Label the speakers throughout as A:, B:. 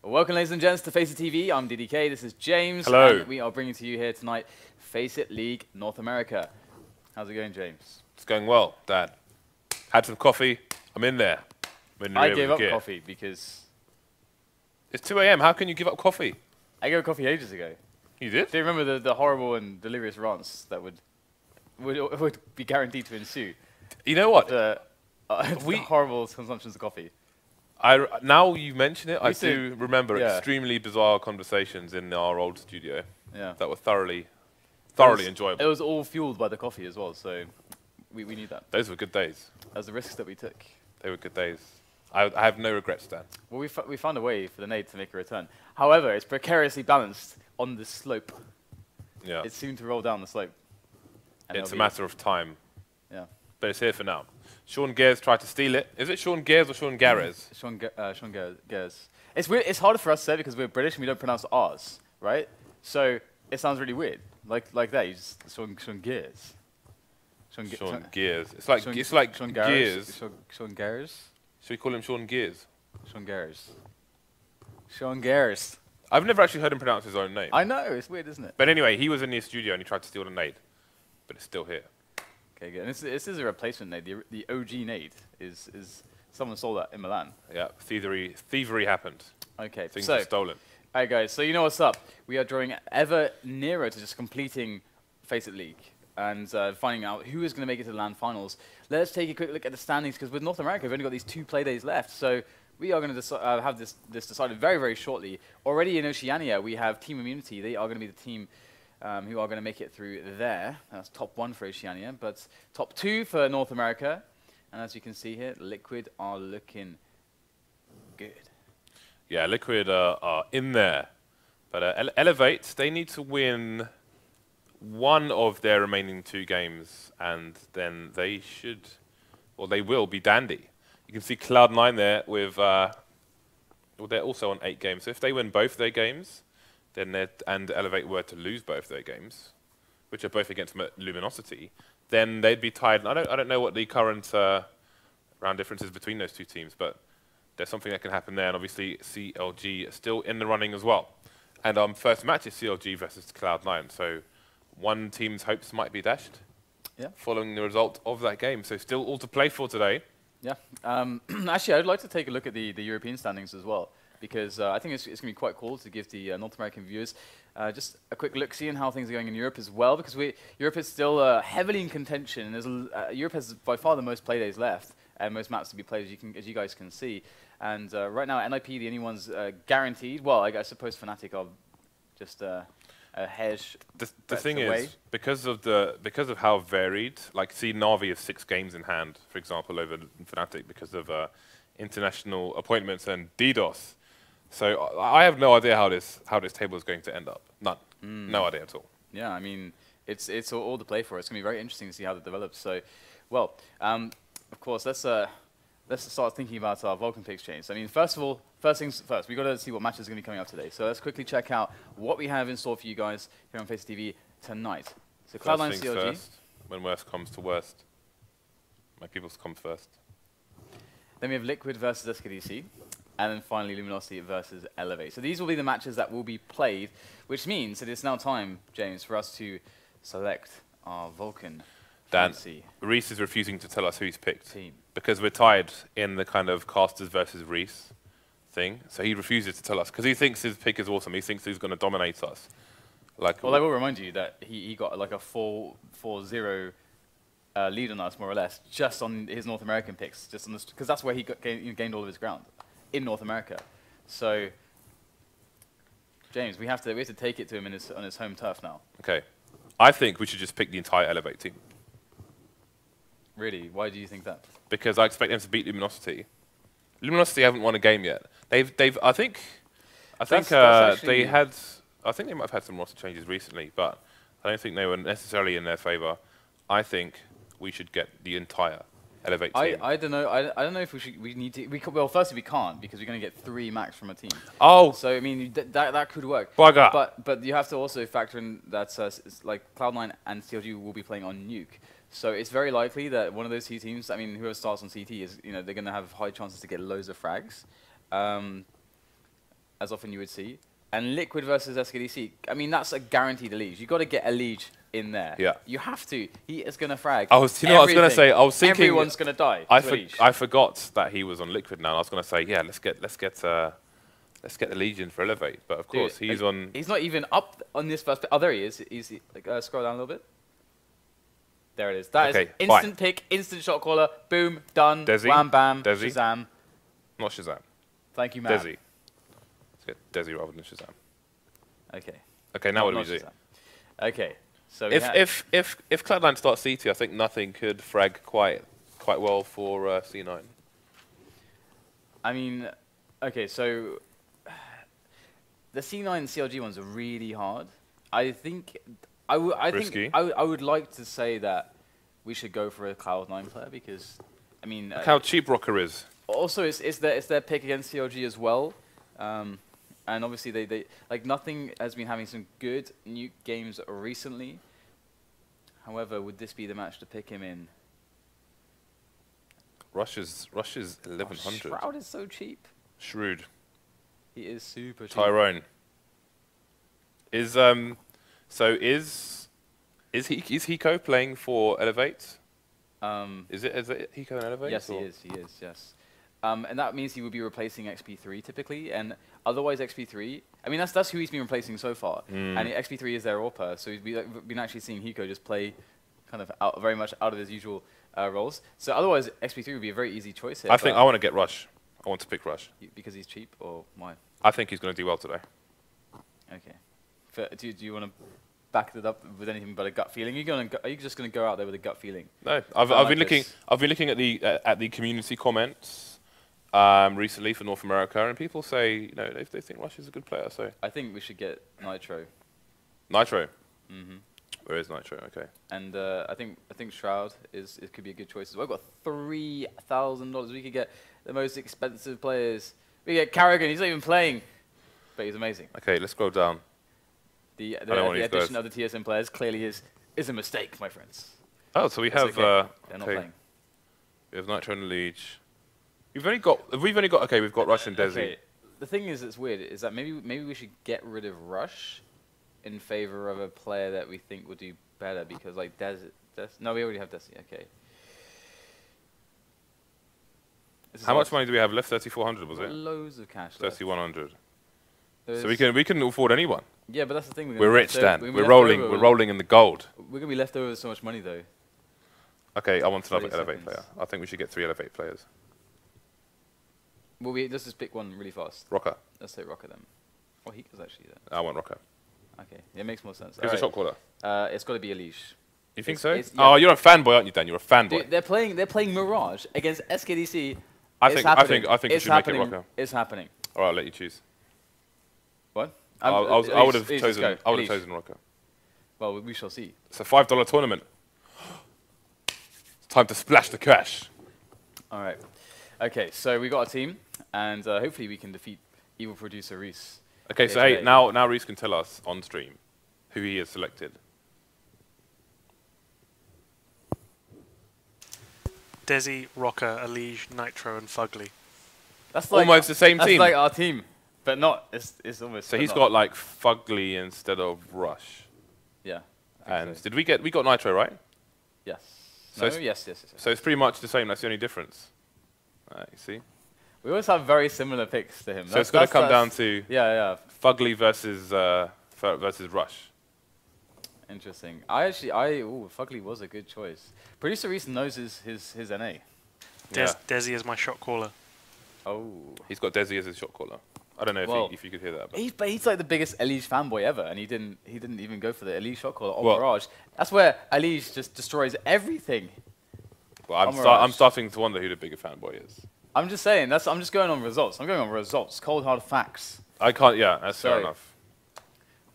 A: Welcome, ladies and gents, to FACEIT TV. I'm DDK. This is James.
B: Hello.
A: And we are bringing to you here tonight FACEIT League North America. How's it going, James?
B: It's going well, Dad. Had some coffee. I'm in there.
A: I gave up coffee because...
B: It's 2 AM. How can you give up coffee?
A: I gave up coffee ages ago.
B: You did?
A: Do you remember the horrible and delirious rants that would be guaranteed to ensue?
B: You know what?
A: The horrible consumptions of coffee.
B: Now you mention it, I
A: do
B: do remember extremely bizarre conversations in our old studio that were thoroughly enjoyable.
A: It was all fueled by the coffee as well, so we need that.
B: Those were good days.
A: That was the risks that we took.
B: They were good days. I have no regrets, Dan.
A: Well, we found a way for the nade to make a return. However, it's precariously balanced on the slope.
B: Yeah.
A: It's soon to roll down the slope.
B: It's a matter of time.
A: Yeah.
B: But it's here for now. Sean Gares tried to steal it. Is it Sean Gares or Sean Gares?
A: Sean Gares. It's weird. It's harder for us to say because we're British and we don't pronounce R's, right? So it sounds really weird, like that. You just Sean Gares.
B: Sean Gares. It's like
A: Sean
B: Gears.
A: Sean Gares.
B: Should we call him Sean Gears?
A: Sean Gares. Sean Gares.
B: I've never actually heard him pronounce his own name.
A: I know. It's weird, isn't it?
B: But anyway, he was in the studio and he tried to steal the nade, but it's still here.
A: Okay, good. And this is a replacement nade. The OG nade is someone stole that in Milan.
B: Yeah, thievery happened.
A: Okay,
B: Things were stolen.
A: All right, guys. So you know what's up. We are drawing ever nearer to just completing FACEIT League and finding out who is going to make it to the LAN finals. Let's take a quick look at the standings because with North America, we've only got these 2 play days left. So we are going to have this decided very, very shortly. Already in Oceania, we have Team Immunity. They are going to be the team who are going to make it through there. That's top 1 for Oceania, but top 2 for North America. And as you can see here, Liquid are looking good.
B: Yeah, Liquid are in there. But Elevate, they need to win 1 of their remaining 2 games, and then they should, or they will, be dandy. You can see Cloud9 there with, well, they're also on 8 games. So if they win both their games, then and Elevate were to lose both their games, which are both against Luminosity, then they'd be tied. I don't know what the current round difference is between those 2 teams, but there's something that can happen there. And obviously CLG is still in the running as well. And first match is CLG versus Cloud9. So one team's hopes might be dashed following the result of that game. So still all to play for today.
A: Yeah. Actually, I'd like to take a look at the European standings as well, because I think it's going to be quite cool to give the North American viewers just a quick look, seeing how things are going in Europe as well, because Europe is still heavily in contention, and Europe has by far the most play days left and most maps to be played, as you guys can see. And right now, NIP, the only ones guaranteed. Well, I suppose Fnatic are just a hedge.
B: The thing is, because of how varied, like see Na'Vi has 6 games in hand, for example, over Fnatic because of international appointments and DDoS. So I have no idea how this table is going to end up. None. No idea at all. Yeah,
A: I mean, it's all to play for. It's going to be very interesting to see how that develops. So, well, of course, let's start thinking about our Vulcan picks change. I mean, first things first, we've got to see what matches are going to be coming up today. So let's quickly check out what we have in store for you guys here on FACEIT TV tonight. So Cloud9 CLG.
B: First, when worst comes to worst, my people's come first.
A: Then we have Liquid versus SKDC. And then finally, Luminosity versus Elevate. So these will be the matches that will be played, which means that it's now time, James, for us to select our Vulcan.
B: Dan, Reese is refusing to tell us who he's picked because we're tied in the kind of casters versus Reese thing. So he refuses to tell us because he thinks his pick is awesome. He thinks he's going to dominate us. Like,
A: well, I will remind you that he got like a 4-0 lead on us, more or less, just on his North American picks, just on because that's where he gained all of his ground. In North America. So, James, we have to take it to him on his home turf now.
B: Okay. I think we should just pick the entire Elevate team.
A: Really? Why do you think that?
B: Because I expect them to beat Luminosity. Luminosity haven't won a game yet. I think they might have had some roster changes recently, but I don't think they were necessarily in their favor. I think we should get the entire Elevate team.
A: I don't know. I don't know if we need to. Well, firstly, we can't because we're going to get 3 max from a team.
B: Oh.
A: So I mean that could work.
B: Bugger.
A: But you have to also factor in that like Cloud9 and CLG will be playing on Nuke. So it's very likely that one of those 2 teams, I mean, whoever starts on CT is, they're going to have high chances to get loads of frags. as often you would see. And Liquid versus SKDC, I mean, that's a guaranteed Elige. You got to get Elige in there.
B: Yeah.
A: You have to. He is going to frag.
B: You know what I was going to say? I was thinking
A: everyone's going to die.
B: I forgot that he was on Liquid now. I was going to say, yeah, let's get the Legion for Elevate. But of course, he's on.
A: He's not even up on this first. Oh, there he is. Scroll down a little bit. There it is. That is instant pick, instant shot caller. Boom, done.
B: Desi.
A: Wham, bam.
B: Desi.
A: ShahZaM.
B: Not ShahZaM.
A: Thank you, Matt.
B: Desi. Let's get Desi rather than ShahZaM.
A: Okay.
B: Okay, now what do we do?
A: Okay. So
B: if Cloud9 starts CT, I think nothing could frag quite well for C9.
A: I mean, okay, so the C9 CLG ones are really hard. I think I would like to say that we should go for a Cloud9 player because, I mean,
B: look how cheap Rocker is.
A: Also, it's their pick against CLG as well. And obviously, they like nothing has been having some good Nuke games recently. However, would this be the match to pick him in?
B: Rush is 1100.
A: Shroud is so cheap.
B: Shrewd.
A: He is super cheap.
B: Tyrone. Is Hiko playing for Elevate? Is it Hiko and Elevate?
A: Yes, he is. Yes. And that means he would be replacing XP3 typically, and otherwise XP3. I mean, that's who he's been replacing so far, and XP3 is their AWPer, so we've been actually seeing Hiko just play kind of very much out of his usual roles. So otherwise, XP3 would be a very easy choice here.
B: I think I want to get Rush. I want to pick Rush
A: because he's cheap, or why?
B: I think he's going to do well today.
A: Okay. Do you want to back it up with anything but a gut feeling? Are you just going to go out there with a gut feeling?
B: No, I've been looking at the community comments. Recently for North America, and people say, you know, they think Rush is a good player. So
A: I think we should get Nitro.
B: Nitro. Where is Nitro? Okay.
A: And I think Shroud could be a good choice as well. We've got $3,000. We could get the most expensive players. We get Carrigan. He's not even playing, but he's amazing.
B: Okay, let's scroll down.
A: The addition of the TSM players clearly is a mistake, my friends.
B: Oh, so we have.
A: They're not playing.
B: We have Nitro and Leech. We've only got. Okay, we've got Rush and Desi.
A: Okay. The thing is, that's weird. Is that maybe we should get rid of Rush in favor of a player that we think will do better because like no, we already have Desi. Okay.
B: How much money do we have left? 3,400 was it?
A: Loads of cash.
B: 3,100. So we can afford anyone.
A: Yeah, but that's the thing.
B: We're rich, Dan. We're rolling in the gold.
A: We're gonna be left over with so much money though.
B: Okay, I want another Elevate player. I think we should get 3 Elevate players.
A: Well, let's just pick one really fast.
B: Rocker.
A: Let's say Rocker then. Oh, he was actually there.
B: I want Rocker.
A: Okay, it makes more sense.
B: Who's a shot caller?
A: It's got to be a leash.
B: You think so? Oh, you're a fanboy, aren't you, Dan? You're a fanboy.
A: Dude, they're playing Mirage against SKDC.
B: I think you should make it Rocker.
A: It's happening.
B: All right, I'll let you choose.
A: What?
B: I would have chosen Rocker.
A: Well, we shall see.
B: It's a $5 tournament. It's time to splash the cash.
A: All right. Okay, so we got a team, and hopefully we can defeat evil producer Reese.
B: Okay, so hey, now Reese can tell us on stream who he has selected.
C: Desi, Rocker, Elige, Nitro, and Fugly.
B: That's like almost the same team.
A: That's like our team, but not. It's almost.
B: So he's got like Fugly instead of Rush.
A: Yeah.
B: And so. We got Nitro, right?
A: Yes.
B: So
A: no, yes.
B: So it's pretty much the same. That's the only difference. You see.
A: We always have very similar picks to him.
B: So it's going to come down to Fugly versus Rush.
A: Interesting. Fugly was a good choice. Producer Reese knows his NA.
C: Desi is my shot caller.
A: Oh.
B: He's got Desi as his shot caller. I don't know if you could hear that.
A: But he's like the biggest Elige fanboy ever, and he didn't even go for the Elige shot caller on Mirage. That's where Elige just destroys everything.
B: Well, I'm starting to wonder who the bigger fanboy is.
A: I'm just saying. I'm just going on results. I'm going on results. Cold hard facts.
B: I can't. Yeah, that's fair enough.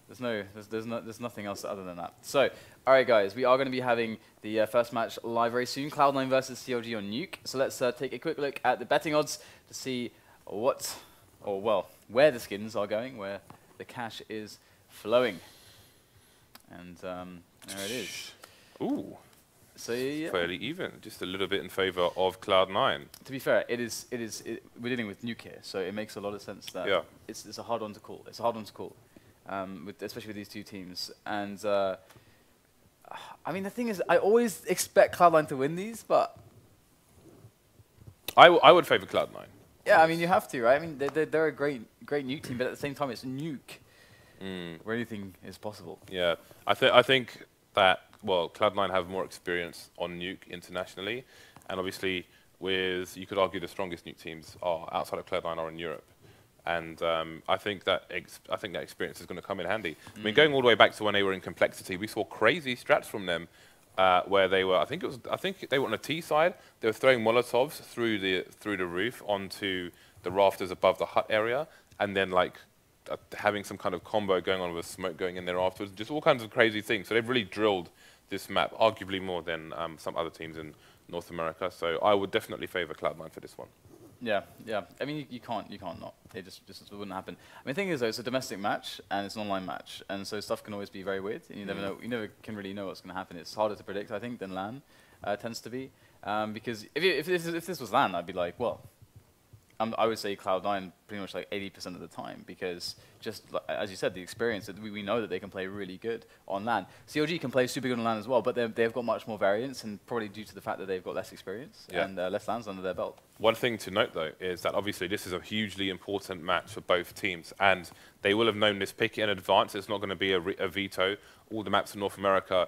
A: There's nothing else other than that. So, all right, guys, we are going to be having the first match live very soon. Cloud9 versus CLG on Nuke. So let's take a quick look at the betting odds to see where the skins are going, where the cash is flowing. And there it is.
B: Ooh.
A: So yeah.
B: Fairly even, just a little bit in favor of Cloud9.
A: To be fair, we're dealing with Nuke here, so it makes a lot of sense that it's a hard one to call. It's a hard one to call, especially with these two teams. And I mean, the thing is, I always expect Cloud9 to win these, but
B: I would favor Cloud9.
A: yeah, I mean, you have to, right? I mean, they're a great Nuke team, but at the same time, it's Nuke, where anything is possible.
B: Yeah, I think that, well, Cloud9 have more experience on Nuke internationally, and obviously, you could argue the strongest Nuke teams are outside of Cloud9 are in Europe, and I think that experience is going to come in handy. I mean, going all the way back to when they were in Complexity, we saw crazy strats from them, where they were. I think they were on the T side. They were throwing Molotovs through the roof onto the rafters above the hut area, and then like having some kind of combo going on with smoke going in there afterwards. Just all kinds of crazy things. So they've really drilled this map, arguably more than some other teams in North America. So I would definitely favor Cloud9 for this one.
A: Yeah, yeah. I mean, you can't not. It just wouldn't happen. I mean, the thing is, though, it's a domestic match and it's an online match, and so stuff can always be very weird. And you never know. You never can really know what's going to happen. It's harder to predict, I think, than LAN tends to be. Because if this was LAN, I'd be like, well, I would say Cloud9 pretty much like 80% of the time, because just as you said, the experience that we know that they can play really good on LAN. CLG can play super good on LAN as well, but they've got much more variance, and probably due to the fact that they've got less experience and less LANs under their belt.
B: One thing to note, though, is that obviously this is a hugely important match for both teams, and they will have known this pick in advance. It's not going to be a veto. All the maps in North America,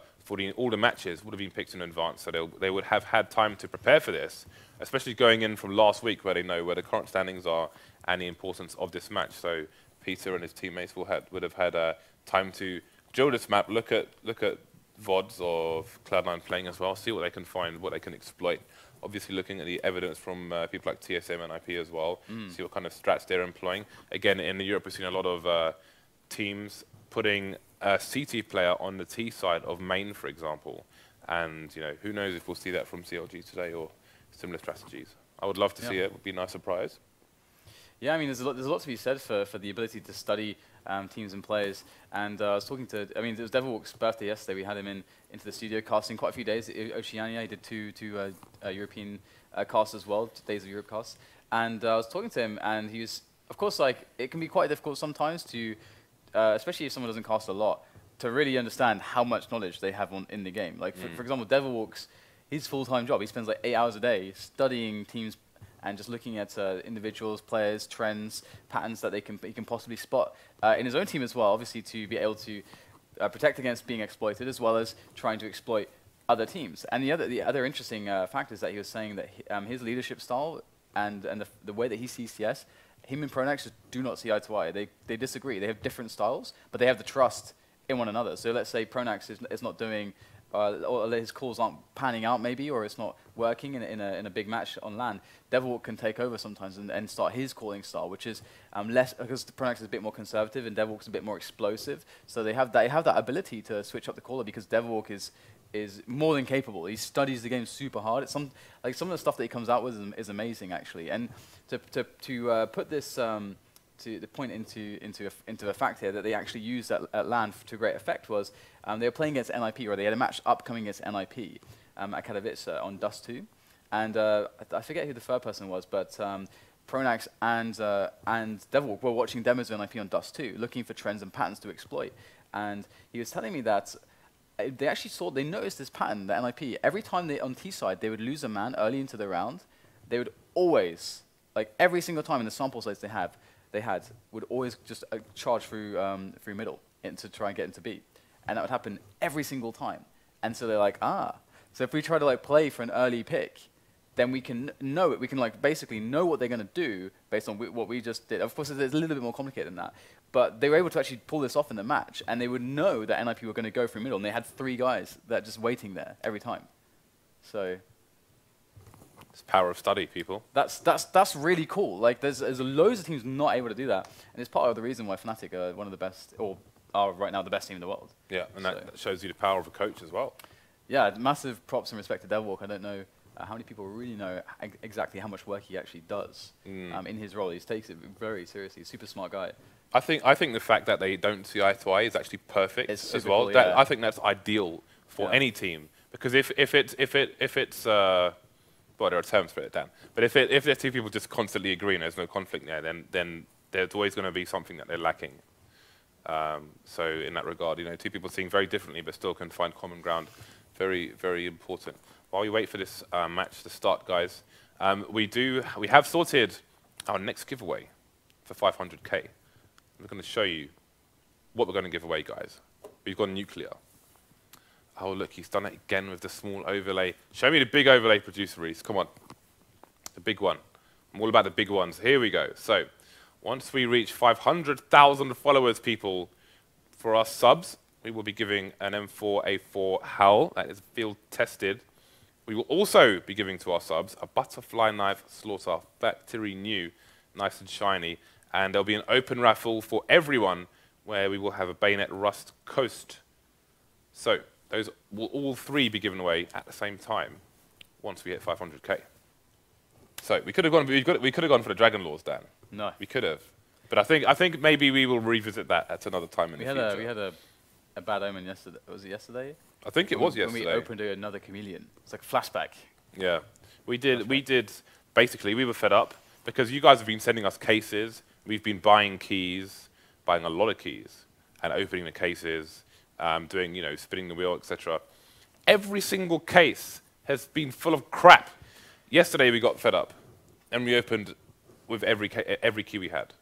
B: all the matches would have been picked in advance, so they would have had time to prepare for this, especially going in from last week, where they know where the current standings are and the importance of this match. So Peter and his teammates would have had time to drill this map, look at VODs of Cloud9 playing as well, see what they can find, what they can exploit. Obviously looking at the evidence from people like TSM and IP as well, see what kind of strats they're employing. Again, in Europe, we've seen a lot of teams putting a CT player on the T side of main, for example. And who knows if we'll see that from CLG today or similar strategies. I would love to see it. It would be a nice surprise.
A: Yeah, I mean, there's a lot to be said for the ability to study teams and players. And I was talking to, I mean, it was Devilwalk's birthday yesterday. We had him into the studio casting quite a few days. Oceania, he did two European casts as well, Days of Europe casts. And I was talking to him, and he was, of course, like, it can be quite difficult sometimes to, especially if someone doesn't cast a lot, to really understand how much knowledge they have in the game. Like, for example, Devilwalk's, his full-time job, he spends like 8 hours a day studying teams and just looking at individuals, players, trends, patterns that he can possibly spot in his own team as well, obviously to be able to protect against being exploited, as well as trying to exploit other teams. And the other interesting fact is that he was saying that his leadership style and the way that he sees CS, him and Pronax just do not see eye to eye. They disagree. They have different styles, but they have the trust in one another. So let's say Pronax is not doing, or his calls aren't panning out maybe, or it's not working in a big match on LAN. Devilwalk can take over sometimes and start his calling style, which is less, because Pronax is a bit more conservative and Devilwalk is a bit more explosive. So they have that ability to switch up the caller, because Devilwalk is more than capable. He studies the game super hard. It's some of the stuff that he comes out with is amazing, actually. And to put this to the point into a fact here that they actually used at LAN to great effect was they were playing against NIP, or they had a match upcoming against NIP at Katowice on Dust 2, and I forget who the third person was, but Pronax and Devilwalk were watching demos of NIP on Dust 2, looking for trends and patterns to exploit. And he was telling me that they noticed this pattern, the NIP. Every time on T side they would lose a man early into the round, they would always, like every single time in the sample sites they had would always just charge through middle to try and get into B, and that would happen every single time. And so they're like, so if we try to like play for an early pick, then we can know it. We can like basically know what they're going to do based on what we just did. Of course, it's a little bit more complicated than that, but they were able to actually pull this off in the match, and they would know that NIP were going to go through middle, and they had 3 guys that are just waiting there every time. So
B: it's power of study, people.
A: That's really cool. Like there's loads of teams not able to do that, and it's part of the reason why Fnatic are one of the best, or are right now the best team in the world. Yeah, and that
B: shows you the power of a coach as well.
A: Yeah, massive props and respect to Devilwalk. I don't know how many people really know exactly how much work he actually does in his role. He takes it very seriously. Super smart guy.
B: I think the fact that they don't see eye to eye is actually perfect as well.
A: Cool, yeah.
B: I think that's ideal for any team, Because if it's well, there are terms for it, Dan. But if there's two people just constantly agreeing, there's no conflict there, then there's always going to be something that they're lacking. So in that regard, you know, two people seeing very differently but still can find common ground. Very, very important. While we wait for this match to start, guys, we have sorted our next giveaway for 500k. I'm going to show you what we're going to give away, guys. We've got nuclear. Oh, look, he's done it again with the small overlay. Show me the big overlay, producer Reese. Come on. The big one. I'm all about the big ones. Here we go. So, once we reach 500,000 followers, people, for our subs, we will be giving an M4A4 HAL that is field tested. We will also be giving to our subs a butterfly knife slaughter, factory new, nice and shiny. And there'll be an open raffle for everyone where we will have a bayonet rust coast. So, those will all three be given away at the same time once we hit 500k. So we could have gone. We could have gone for the Dragon Laws, Dan.
A: No,
B: we could have. But I think maybe we will revisit that at another time in the future.
A: We had a bad omen yesterday. Was it yesterday?
B: I think it was yesterday.
A: When we opened another chameleon. It's like a flashback.
B: Yeah, we did. We did. Basically, we were fed up because you guys have been sending us cases. We've been buying keys, buying a lot of keys, and opening the cases. Doing, you know, spinning the wheel, etc. Every single case has been full of crap. Yesterday we got fed up, and we opened with every key we had,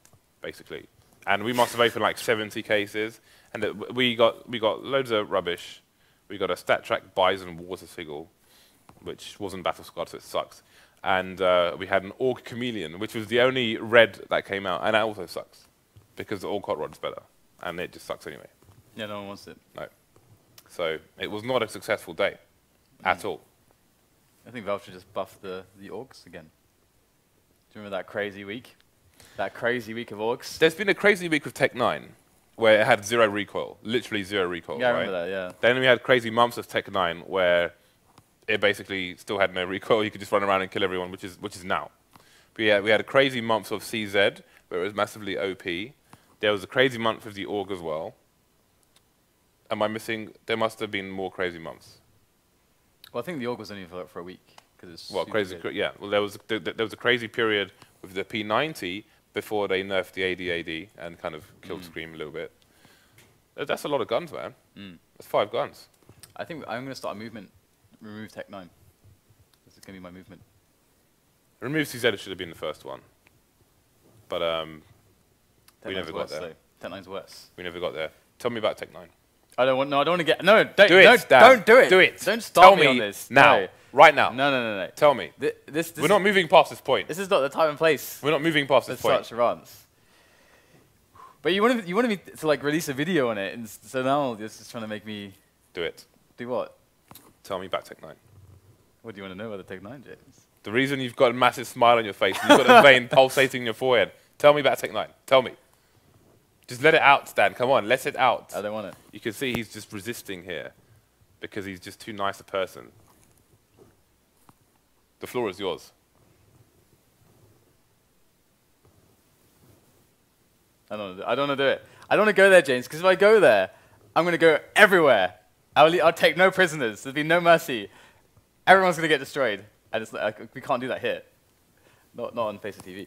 B: basically. And we must have opened like 70 cases, and we got loads of rubbish. We got a stat track Bison water sigil, which wasn't battle scarred, so it sucks. And we had an Orc Chameleon, which was the only red that came out, and that also sucks because the Orc Hot Rod's better, and it just sucks anyway.
A: Yeah, no one wants it.
B: No. So it was not a successful day at all.
A: I think Valve should just buff the orcs again. Do you remember that crazy week? That crazy week of orcs?
B: There's been a crazy week with Tech9 where it had 0 recoil, literally 0 recoil.
A: Yeah, I
B: right?
A: remember that, yeah.
B: Then we had crazy months of Tech9 where it basically still had no recoil. You could just run around and kill everyone, which is now. But yeah, we had a crazy month of CZ where it was massively OP. There was a crazy month of the Org as well. Am I missing? There must have been more crazy months.
A: Well, I think the Org was only for a week. It's
B: well, crazy, yeah. Well, there was a crazy period with the P90 before they nerfed the AD and kind of killed Scream a little bit. That's a lot of guns, man. That's 5 guns.
A: I think I'm going to start a movement. Remove Tech9. This is going to be my movement.
B: Remove CZ should have been the first one. But we never got there.
A: Tech9's worse.
B: We never got there. Tell me about Tech9.
A: I don't want to get... No, don't
B: do it.
A: Don't do it.
B: Do it.
A: Don't start me on this.
B: Now.
A: No.
B: Right now.
A: No.
B: Tell me. We're not moving past this point.
A: This is not the time and place.
B: We're not moving past this point.
A: Such runs. But you wanted me to like release a video on it, and so now you're just trying to make me...
B: Do it.
A: Do what?
B: Tell me about Tech9.
A: What do you want to know about the Tech9, James?
B: The reason you've got a massive smile on your face, you've got a vein pulsating in your forehead. Tell me about Tech9. Tell me. Just let it out, Stan. Come on, let it out.
A: I don't want it.
B: You can see he's just resisting here because he's just too nice a person. The floor is yours.
A: I don't want to do it. I don't want to go there, James, because if I go there, I'm going to go everywhere. I'll take no prisoners. There'll be no mercy. Everyone's going to get destroyed. And it's like, we can't do that here. Not on FACEIT TV.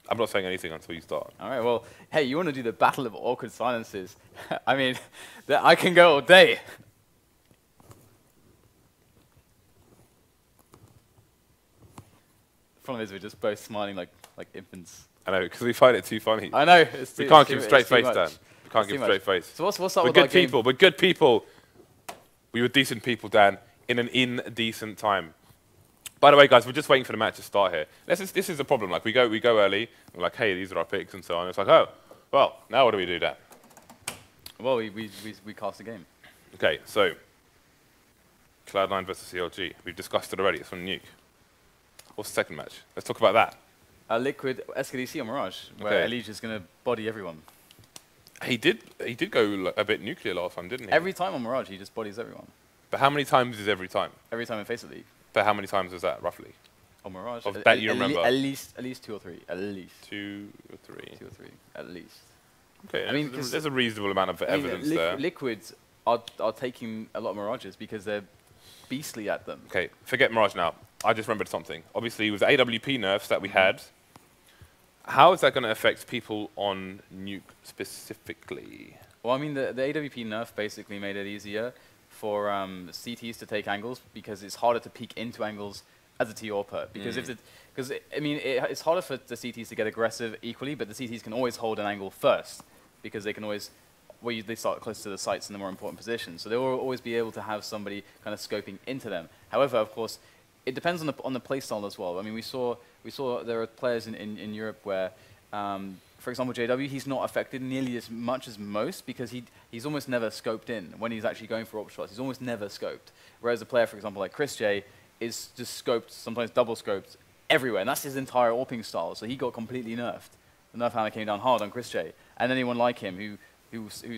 B: I'm not saying anything until you start.
A: All right, well, hey, you want to do the battle of awkward silences? I mean, I can go all day. The problem is we're just both smiling like infants.
B: I know, because we find it too funny.
A: I know.
B: We can't give straight face, Dan. We can't give straight face.
A: So what's up
B: with
A: our game?
B: We're good people. We're good people. We were decent people, Dan, in an indecent time. By the way, guys, we're just waiting for the match to start here. This is the problem. Like we go early. We're like, hey, these are our picks and so on. It's like, oh, well, now what do we do, Dan?
A: Well, we cast the game.
B: Okay, so Cloud9 versus CLG. We've discussed it already. It's on Nuke. What's the second match? Let's talk about that.
A: Liquid SKDC on Mirage, where Elige is going to body everyone.
B: He did go a bit nuclear last time, didn't he?
A: Every time on Mirage, he just bodies everyone.
B: But how many times is every time?
A: Every time in FACEIT League.
B: But how many times was that, roughly?
A: On Mirage?
B: Of that you remember?
A: At least 2 or 3. At least.
B: 2 or 3.
A: 2 or 3. At least.
B: Okay,
A: I mean,
B: there's a reasonable amount of evidence there.
A: Liquid are taking a lot of Mirages because they're beastly at them.
B: Okay, forget Mirage now. I just remembered something. Obviously, with the AWP nerfs that we had, how is that going to affect people on Nuke specifically?
A: Well, I mean, the AWP nerf basically made it easier for CTs to take angles because it's harder to peek into angles as a T-AWPer. Because it's harder for the CTs to get aggressive equally, but the CTs can always hold an angle first because they can always, they start close to the sites in the more important positions. So they will always be able to have somebody kind of scoping into them. However, of course, it depends on the playstyle as well. I mean, we saw there are players in Europe where, for example, JW, he's not affected nearly as much as most because he's almost never scoped in when he's actually going for AWP shots. He's almost never scoped. Whereas a player, for example, like Chris J, is just scoped, sometimes double scoped everywhere, and that's his entire AWPing style. So he got completely nerfed. The nerf hammer came down hard on Chris J, and anyone like him who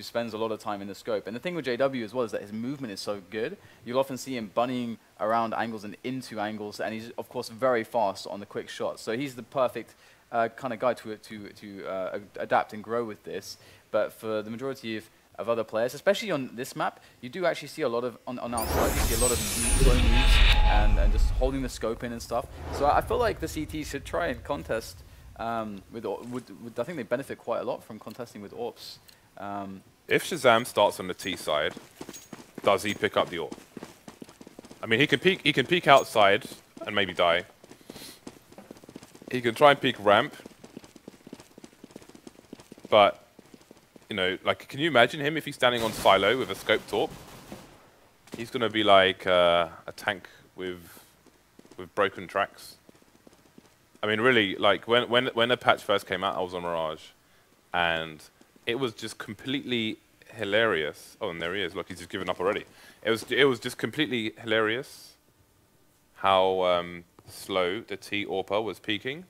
A: spends a lot of time in the scope. And the thing with JW as well is that his movement is so good. You'll often see him bunnying around angles and into angles, and he's of course very fast on the quick shots. So he's the perfect kind of guy to adapt and grow with this. But for the majority of other players, especially on this map, you do actually see a lot of, on outside, you see a lot of slow moves and just holding the scope in and stuff. So I feel like the CT should try and contest with I think they benefit quite a lot from contesting with AWPs.
B: If ShahZaM starts on the T side, does he pick up the AWP? I mean, he can peek outside and maybe die. He can try and peek ramp, but you know, like, can you imagine him if he's standing on silo with a scoped AWP? He's gonna be like a tank with broken tracks. I mean, really, like when the patch first came out, I was on Mirage, and it was just completely hilarious. Oh, and there he is. Look, he's just given up already. It was just completely hilarious how slow the T-AWPer was peaking.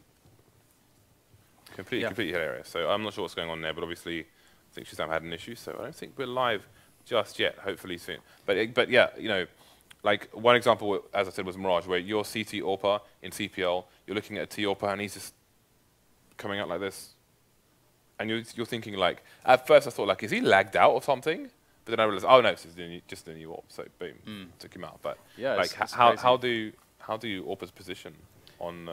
B: Completely hilarious. So I'm not sure what's going on there, but obviously I think ShahZaM had an issue. So I don't think we're live just yet. Hopefully soon. But yeah, you know, like one example, as I said, was Mirage, where your CT AWPer in CPL, you're looking at a T-AWPer and he's just coming out like this. And you're thinking, like, at first I thought, like, is he lagged out or something? But then I realized, oh no, it's just a new AWP. So boom, took him out. But yeah, like, how do AWPers position on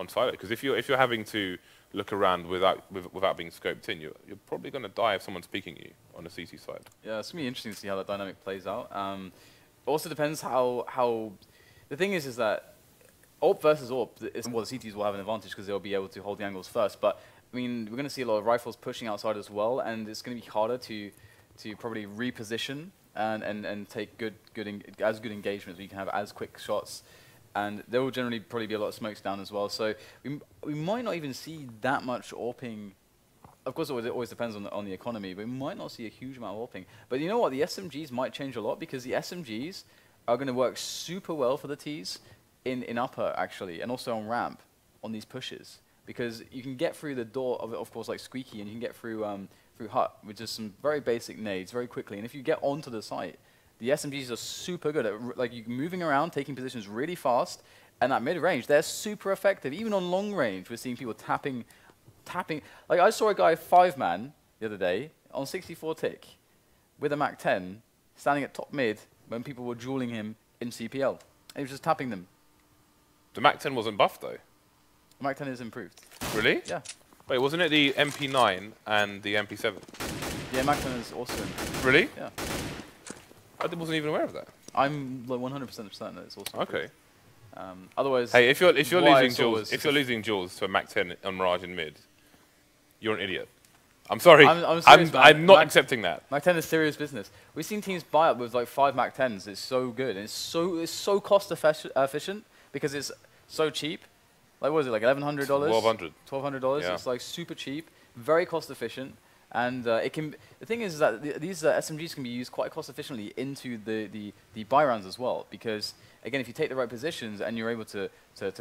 B: silo? Because if you're having to look around without being scoped in, you're probably going to die if someone's peeking you on the CT side. Yeah,
A: it's gonna be interesting to see how that dynamic plays out. It also depends how. The thing is that AWP versus AWP, well, the CTs will have an advantage because they'll be able to hold the angles first, but I mean, we're going to see a lot of rifles pushing outside as well, and it's going to be harder to probably reposition and take as good engagement. You can have as quick shots, and there will generally probably be a lot of smokes down as well. So we might not even see that much AWPing. Of course, it always depends on the economy, but we might not see a huge amount of AWPing. But you know what? The SMGs might change a lot because the SMGs are going to work super well for the Ts in upper actually, and also on ramp on these pushes. Because you can get through the door of course, like Squeaky, and you can get through through Hut with just some very basic nades very quickly. And if you get onto the site, the SMGs are super good at like moving around, taking positions really fast, and at mid range they're super effective. Even on long range, we're seeing people tapping. Like I saw a guy 5-man the other day on 64 tick with a Mac 10 standing at top mid when people were dueling him in CPL. And he was just tapping them.
B: The Mac 10 wasn't buffed though.
A: The Mac 10 is improved.
B: Really?
A: Yeah.
B: Wait, wasn't it the MP9 and the MP7?
A: Yeah, Mac 10 is also improved.
B: Really?
A: Yeah.
B: I wasn't even aware of that.
A: I'm like 100% certain that it's also improved.
B: Okay.
A: Otherwise,
B: hey, if you're losing Jules to a Mac 10 on Mirage in mid, you're an idiot. I'm sorry. I'm not accepting that.
A: Mac 10 is serious business. We've seen teams buy up with like 5 Mac 10s. It's so good. And it's so cost efficient because it's so cheap. Like, what was it, like $1,100?
B: $1,200.
A: $1,200. Yeah. It's like super cheap, very cost efficient, and it can. The thing is that these SMGs can be used quite cost efficiently into the buy rounds as well. Because again, if you take the right positions and you're able to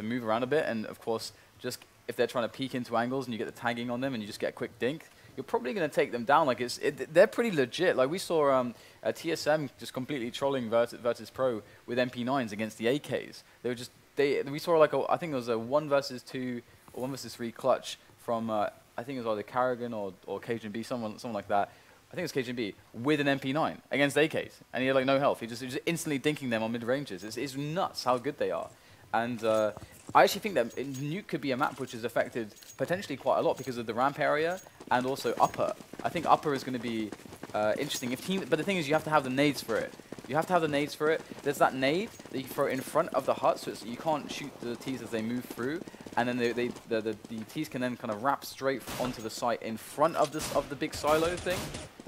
A: move around a bit, and of course, just if they're trying to peek into angles and you get the tagging on them and you just get a quick dink, you're probably going to take them down. Like they're pretty legit. Like we saw a TSM just completely trolling Virtus.pro with MP9s against the AKs. They were just. We saw like I think it was a 1 versus 2 or 1 versus 3 clutch from I think it was either Carrigan or Cajun B, someone like that, I think it's KGB, with an MP9 against AKs, and he had like no health. He just instantly dinking them on mid-ranges. It's nuts how good they are. And I actually think that Nuke could be a map which is affected potentially quite a lot because of the ramp area and also upper. I think upper is going to be interesting. But the thing is, you have to have the nades for it. You have to have the nades for it. There's that nade that you throw in front of the hut, so you can't shoot the Ts as they move through. And then the Ts can then kind of wrap straight onto the site in front of the big silo thing.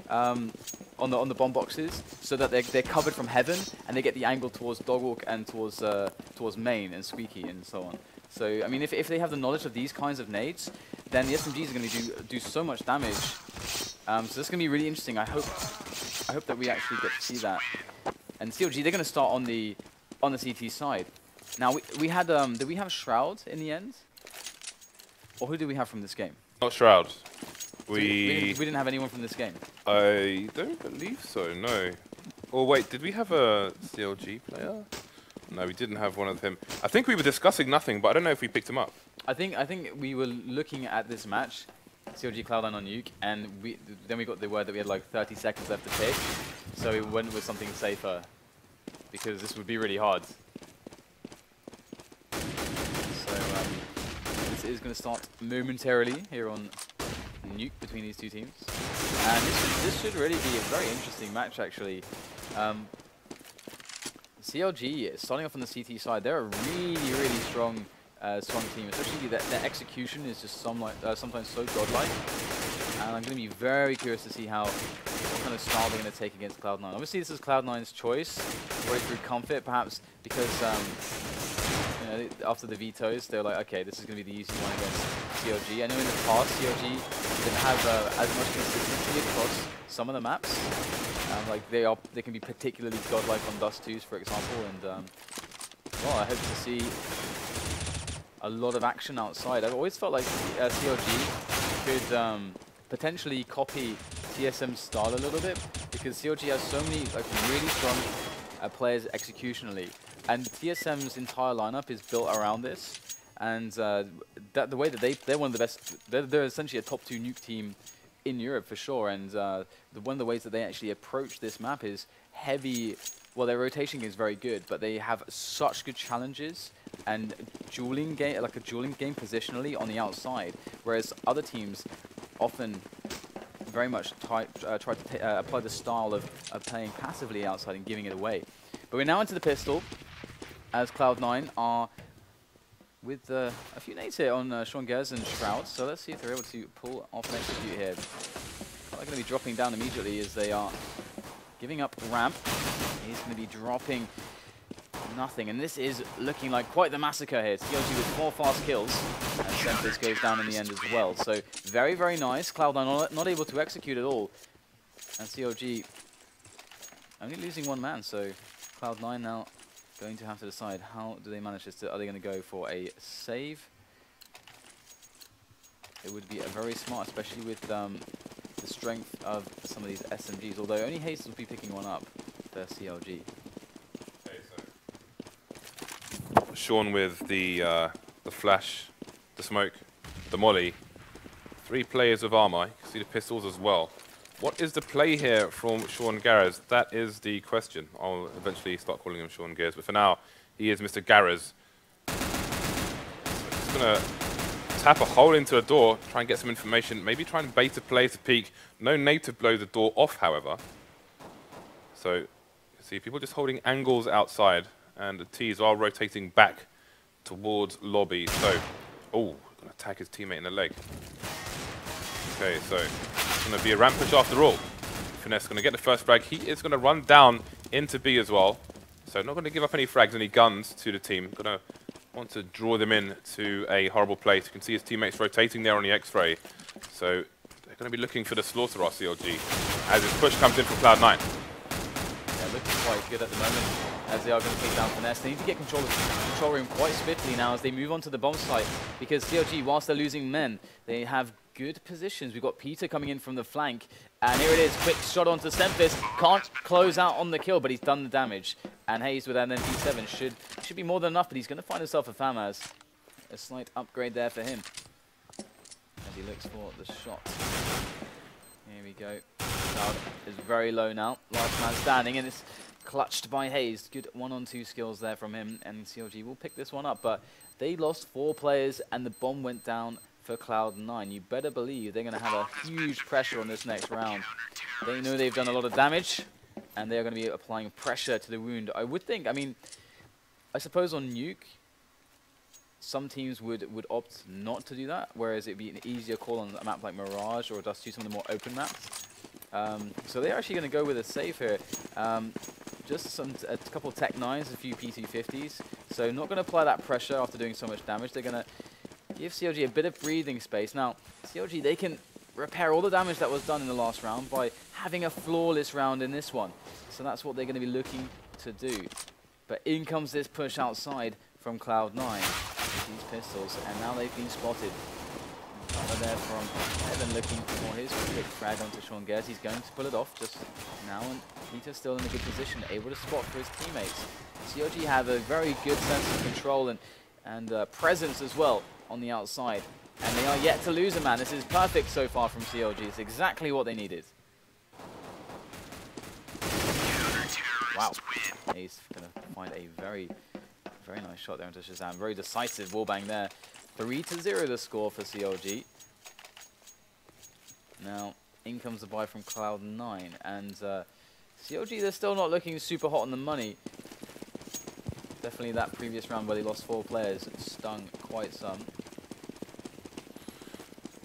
A: On the bomb boxes, so that they're covered from heaven, and they get the angle towards Dogwalk and towards main and Squeaky and so on. So I mean, if they have the knowledge of these kinds of nades, then the SMGs are going to do so much damage. So this is going to be really interesting. I hope that we actually get to see that. And CLG, they're going to start on the CT side. Now we had did we have Shroud in the end, or who did we have from this game?
B: Not Shroud.
A: We didn't have anyone from this game.
B: I don't believe so, no. Or wait, did we have a CLG player? No, we didn't have one of him. I think we were discussing nothing, but I don't know if we picked him up.
A: I think we were looking at this match, CLG Cloud9 on Nuke, and then we got the word that we had like 30 seconds left to pick. So we went with something safer, because this would be really hard. So this is going to start momentarily here on Nuke between these two teams, and this should really be a very interesting match actually. CLG starting off on the CT side, they're a really strong team, especially their execution is just sometimes so godlike, and I'm going to be very curious to see what kind of style they're going to take against Cloud9. Obviously this is Cloud9's choice, right through comfort perhaps, because after the vetoes, they're like, okay, this is going to be the easy one against CLG. I know in the past, CLG didn't have as much consistency across some of the maps. They can be particularly godlike on Dust 2s, for example. And well, I hope to see a lot of action outside. I've always felt like CLG could potentially copy TSM's style a little bit, because CLG has so many really strong players executionally. And TSM's entire lineup is built around this, and the way that they're one of the best, they're essentially a top 2 nuke team in Europe for sure. And one of the ways that they actually approach this map is heavy. Well, their rotation is very good, but they have such good challenges and dueling game, like a dueling game positionally on the outside, whereas other teams often very much try to apply the style of playing passively outside and giving it away. But we're now into the pistol, as Cloud9 are with a few nades here on Gares and Shroud. So let's see if they're able to pull off an execute here. They're going to be dropping down immediately as they are giving up ramp. He's going to be dropping nothing. And this is looking like quite the massacre here. CLG with 4 fast kills. And SEMPHIS goes down in the end as well. So very nice. Cloud9 not able to execute at all. And CLG only losing 1 man. So Cloud9 now going to have to decide how do they manage this. Are they going to go for a save? It would be very smart, especially with the strength of some of these SMGs. Although only hazed will be picking one up for CLG.
B: Okay, so Sean with the flash, the smoke, the molly. 3 players of armor. You can see the pistols as well. What is the play here from Sean Gares? That is the question. I'll eventually start calling him Sean Gares, but for now, he is Mr. Gares. He's going to tap a hole into a door, try and get some information, maybe try and bait a play to peek. No need to blow the door off, however. So, you can see people just holding angles outside, and the Ts are rotating back towards lobby. So, oh, going to attack his teammate in the leg. Okay, so it's going to be a ramp push after all. FNS going to get the first frag. He is going to run down into B as well. So not going to give up any frags, any guns to the team. Going to want to draw them in to a horrible place. You can see his teammates rotating there on the X-ray. So they're going to be looking for the slaughter off CLG as his push comes in from Cloud9.
A: Yeah, looking quite good at the moment as they are going to take down FNS. They need to get control room quite swiftly now as they move on to the bomb site, because CLG, whilst they're losing men, they have good positions. We've got Peter coming in from the flank, and here it is, quick shot onto SEMPHIS. Can't close out on the kill, but he's done the damage. And hazed with an MP7 should be more than enough, but he's going to find himself a FAMAS. A slight upgrade there for him as he looks for the shot. Here we go. Cloud is very low now. Last man standing, and it's clutched by Hazed. Good 1-on-2 skills there from him, and CLG will pick this one up. But they lost 4 players, and the bomb went down for Cloud9. You better believe they're going to have a huge pressure on this next round. They know they've done a lot of damage, and they're going to be applying pressure to the wound. I would think, I mean, I suppose on Nuke, some teams would opt not to do that, whereas it'd be an easier call on a map like Mirage or Dust 2, some of the more open maps. So they're actually going to go with a save here. Just a couple Tech 9s, a few P250s. So not going to apply that pressure after doing so much damage. They're going to give CLG a bit of breathing space. Now, CLG, they can repair all the damage that was done in the last round by having a flawless round in this one. So that's what they're going to be looking to do. But in comes this push outside from Cloud9 with these pistols, and now they've been spotted. Over there from Evan looking for his quick frag onto Sean Gares. He's going to pull it off just now, and Peter's still in a good position, able to spot for his teammates. CLG have a very good sense of control and presence as well on the outside, and they are yet to lose a man. This is perfect so far from CLG. It's exactly what they needed. Wow, he's going to find a very nice shot there into ShahZaM. Very decisive wallbang there. 3-0 the score for CLG. Now, in comes the buy from Cloud9, and CLG, they're still not looking super hot on the money. Definitely that previous round where they lost 4 players stung quite some.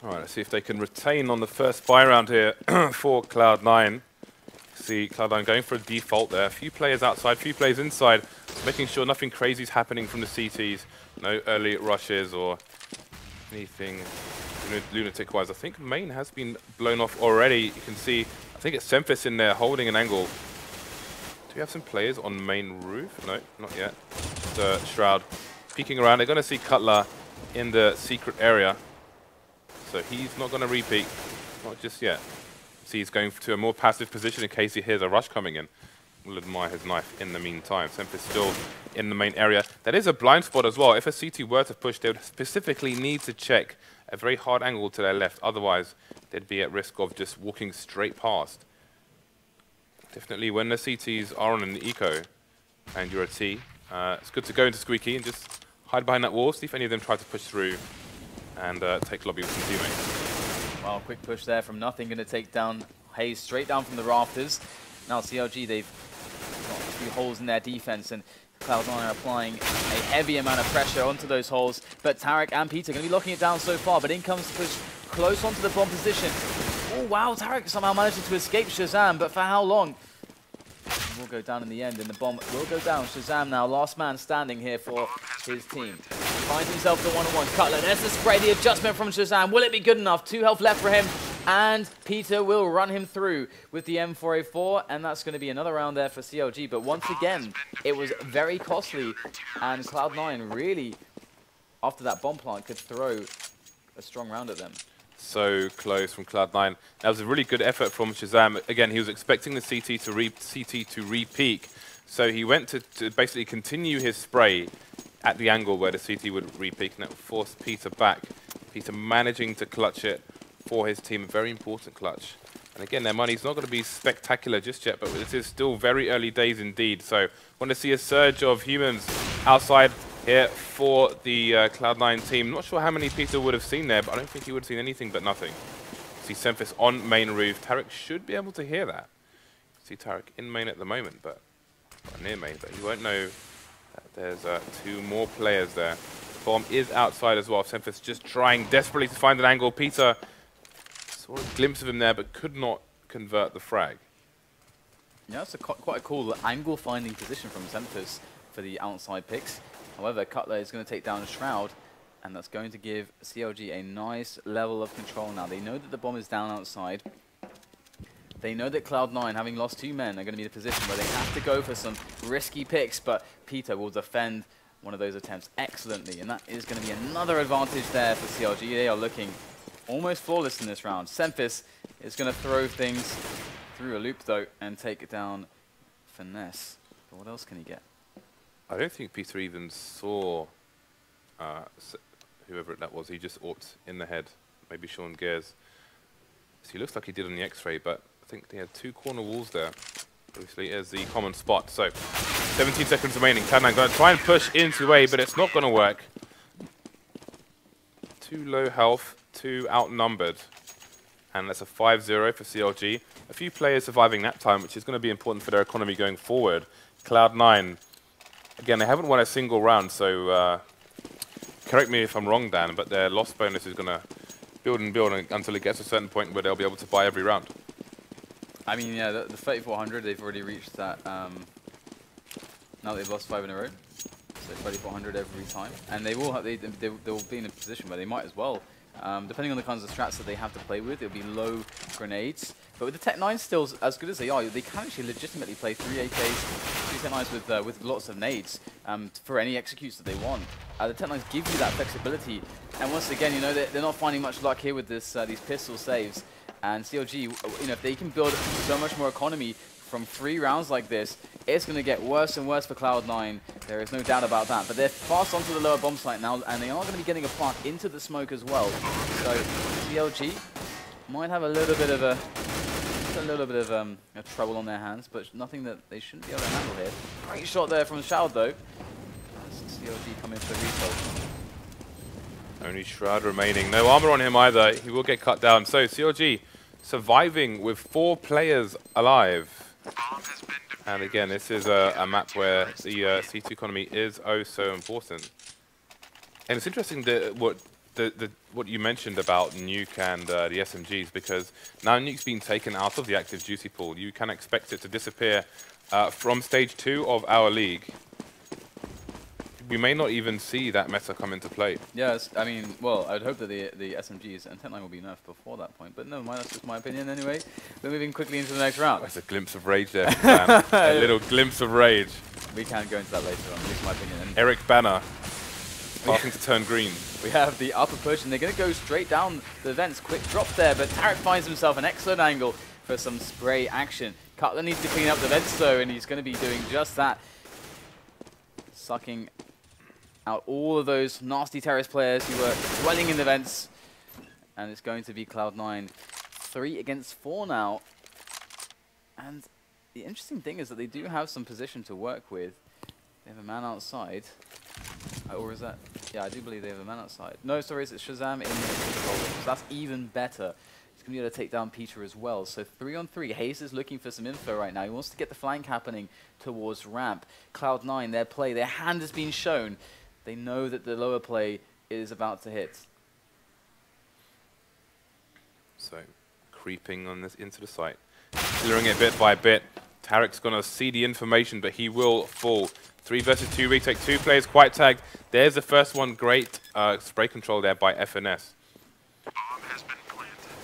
B: Alright, let's see if they can retain on the first buy round here for Cloud9. See Cloud9 going for a default there. A few players outside, a few players inside, making sure nothing crazy is happening from the CTs. No early rushes or anything lunatic-wise. I think main has been blown off already. You can see, I think it's SEMPHIS in there holding an angle. Do we have some players on main roof? No, not yet. Just Shroud peeking around. They're going to see Cutler in the secret area. So he's not going to repeat, not just yet. See, he's going to a more passive position in case he hears a rush coming in. We'll admire his knife in the meantime. SEMPHIS still in the main area. That is a blind spot as well. If a CT were to push, they would specifically need to check a very hard angle to their left. Otherwise, they'd be at risk of just walking straight past. Definitely, when the CTs are on an eco and you're a T, it's good to go into Squeaky and just hide behind that wall, see if any of them try to push through and take lobby with some teammates.
A: Well, quick push there from nothing, going to take down Hayes straight down from the rafters. Now CLG, they've got a few holes in their defense, and Cloud9 are applying a heavy amount of pressure onto those holes. But Tarik and Peter are going to be locking it down so far, but in comes the push close onto the bomb position. Oh wow, Tarik somehow managing to escape ShahZaM, but for how long? It will go down in the end, and the bomb will go down. ShahZaM now, last man standing here for his team. Finds himself the one-on-one. Cutler, there's the spray, the adjustment from ShahZaM. Will it be good enough? 2 health left for him, and Peter will run him through with the M4A4, and that's going to be another round there for CLG. But once again, it was very costly, and Cloud9 really, after that bomb plant, could throw a strong round at them.
B: So close from Cloud9. That was a really good effort from ShahZaM. Again, he was expecting the CT to re-peak, so he went to basically continue his spray at the angle where the CT would re-peak, and that would force Peter back. Peter managing to clutch it for his team, a very important clutch. And again, their money's not going to be spectacular just yet, but this is still very early days indeed. So want to see a surge of humans outside here for the Cloud9 team. Not sure how many Peter would have seen there, but I don't think he would have seen anything but nothing. See SEMPHIS on main roof. Tarik should be able to hear that. See Tarik in main at the moment, but near main, but he won't know that there's 2 more players there. The bomb is outside as well. SEMPHIS just trying desperately to find an angle. Peter saw a glimpse of him there, but could not convert the frag.
A: Yeah, that's quite a cool angle finding position from SEMPHIS for the outside picks. However, Cutler is going to take down a Shroud, and that's going to give CLG a nice level of control now. They know that the bomb is down outside. They know that Cloud9, having lost 2 men, are going to be in a position where they have to go for some risky picks, but Peter will defend one of those attempts excellently, and that is going to be another advantage there for CLG. They are looking almost flawless in this round. SEMPHIS is going to throw things through a loop, though, and take down FNS. But what else can he get?
B: I don't think Peter even saw whoever that was. He just orked in the head. Maybe Sean Gares. So he looks like he did on the X-ray, but I think they had 2 corner walls there. Obviously, is the common spot. So 17 seconds remaining. Cloud9 going to try and push into A, but it's not going to work. Too low health, too outnumbered. And that's a 5-0 for CLG. A few players surviving that time, which is going to be important for their economy going forward. Cloud9, again, they haven't won a single round, so correct me if I'm wrong, Dan, but their loss bonus is going to build and build until it gets to a certain point where they'll be able to buy every round. I
A: mean, yeah, the 3,400, they've already reached that. Now they've lost 5 in a row. So 3,400 every time. And they will have, they will be in a position where they might as well. Depending on the kinds of strats that they have to play with, it'll be low grenades. But with the Tech 9 still as good as they are, they can actually legitimately play 3 AKs, 3 Tech 9s with lots of nades for any executes that they want. The Tech 9s give you that flexibility. And once again, you know, they're not finding much luck here with this these pistol saves. And CLG, you know, if they can build so much more economy from 3 rounds like this, it's going to get worse and worse for Cloud9. There is no doubt about that. But they're fast onto the lower bomb site now, and they are going to be getting a plant into the smoke as well. So CLG might have a little bit of trouble on their hands, but nothing that they shouldn't be able to handle here. Great shot there from Shroud though. CLG come in for the result.
B: Only Shroud remaining. No armor on him either. He will get cut down. So CLG surviving with 4 players alive. And again, this is a map where the C2 economy is oh so important. And it's interesting that what you mentioned about Nuke and the SMGs, because now Nuke's been taken out of the active duty pool. You can expect it to disappear from stage 2 of our league. We may not even see that meta come into play.
A: Yes, I mean, well, I'd hope that the SMGs and Tech 9 will be nerfed before that point, but never mind, that's just my opinion anyway. We're moving quickly into the next round.
B: There's a glimpse of rage there, man. A little glimpse of rage.
A: We can go into that later on, at least my opinion. And
B: Eric Banner starting to turn green.
A: We have the upper push, and they're going to go straight down the vents. Quick drop there, but Tarik finds himself an excellent angle for some spray action. Cutler needs to clean up the vents though, and he's going to be doing just that. Sucking out all of those nasty terrorist players who were dwelling in the vents. And it's going to be Cloud9 3 against 4 now. And the interesting thing is that they do have some position to work with. They have a man outside. Or is that? Yeah, I do believe they have a man outside. No, sorry, it's ShahZaM in the control room. So that's even better. He's going to be able to take down Peter as well. So 3-on-3. Hazed is looking for some info right now. He wants to get the flank happening towards ramp. Cloud9, their play, their hand has been shown. They know that the lower play is about to hit.
B: So, creeping on this into the site. Clearing it bit by bit. Tarik's going to see the information, but he will fall. 3 versus 2 retake. 2 players quite tagged. There's the first one. Great spray control there by FNS.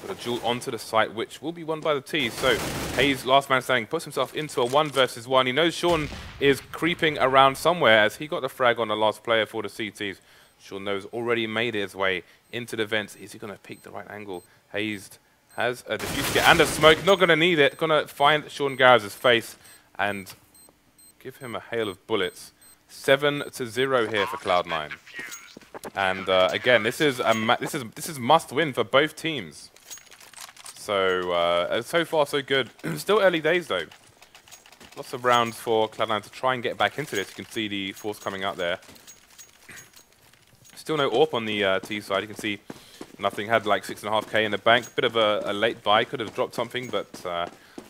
B: Got a duel onto the site, which will be won by the T. So Hayes, last man standing, puts himself into a 1 versus 1. He knows Sean is creeping around somewhere as he got the frag on the last player for the CTs. Sean knows already made his way into the vents. Is he going to pick the right angle? Hayes has a diffuse kit and a smoke. Not going to need it. Going to find Sean Gares' face and give him a hail of bullets. 7-0 here for Cloud9. And again, this is must win for both teams. So, so far so good. Still early days though. Lots of rounds for Cloud9 to try and get back into this. You can see the force coming out there. Still no AWP on the T side. You can see nothing. Had like 6.5k in the bank. Bit of a late buy. Could have dropped something, but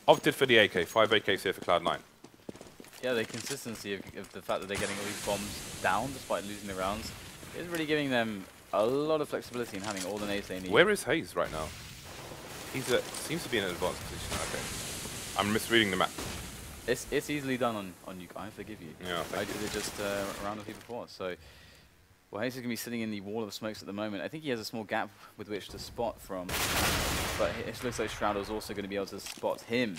B: opted for the AK. 5 AKs here for Cloud9.
A: Yeah, the consistency of the fact that they're getting all these bombs down despite losing the rounds is really giving them a lot of flexibility in having all the nades they need.
B: Where is Hayes right now? He seems to be in an advanced position. Okay, I'm misreading the map.
A: It's easily done on Nuke. I forgive you.
B: Yeah,
A: I did it just a round or two before. So, well, Hayes is going to be sitting in the wall of smokes at the moment. I think he has a small gap with which to spot from, but it looks like Shroud is also going to be able to spot him.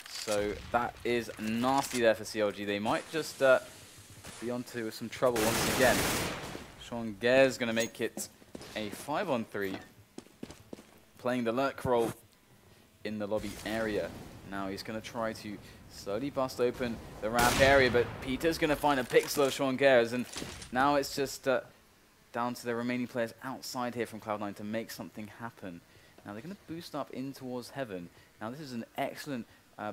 A: So that is nasty there for CLG. They might just be onto some trouble once again. Sean Gares is going to make it a 5-on-3. Playing the lurk role in the lobby area. Now he's going to try to slowly bust open the ramp area, but Peter's going to find a pixel of Sean Gares, and now it's just down to the remaining players outside here from Cloud9 to make something happen. Now they're going to boost up in towards heaven. Now this is an excellent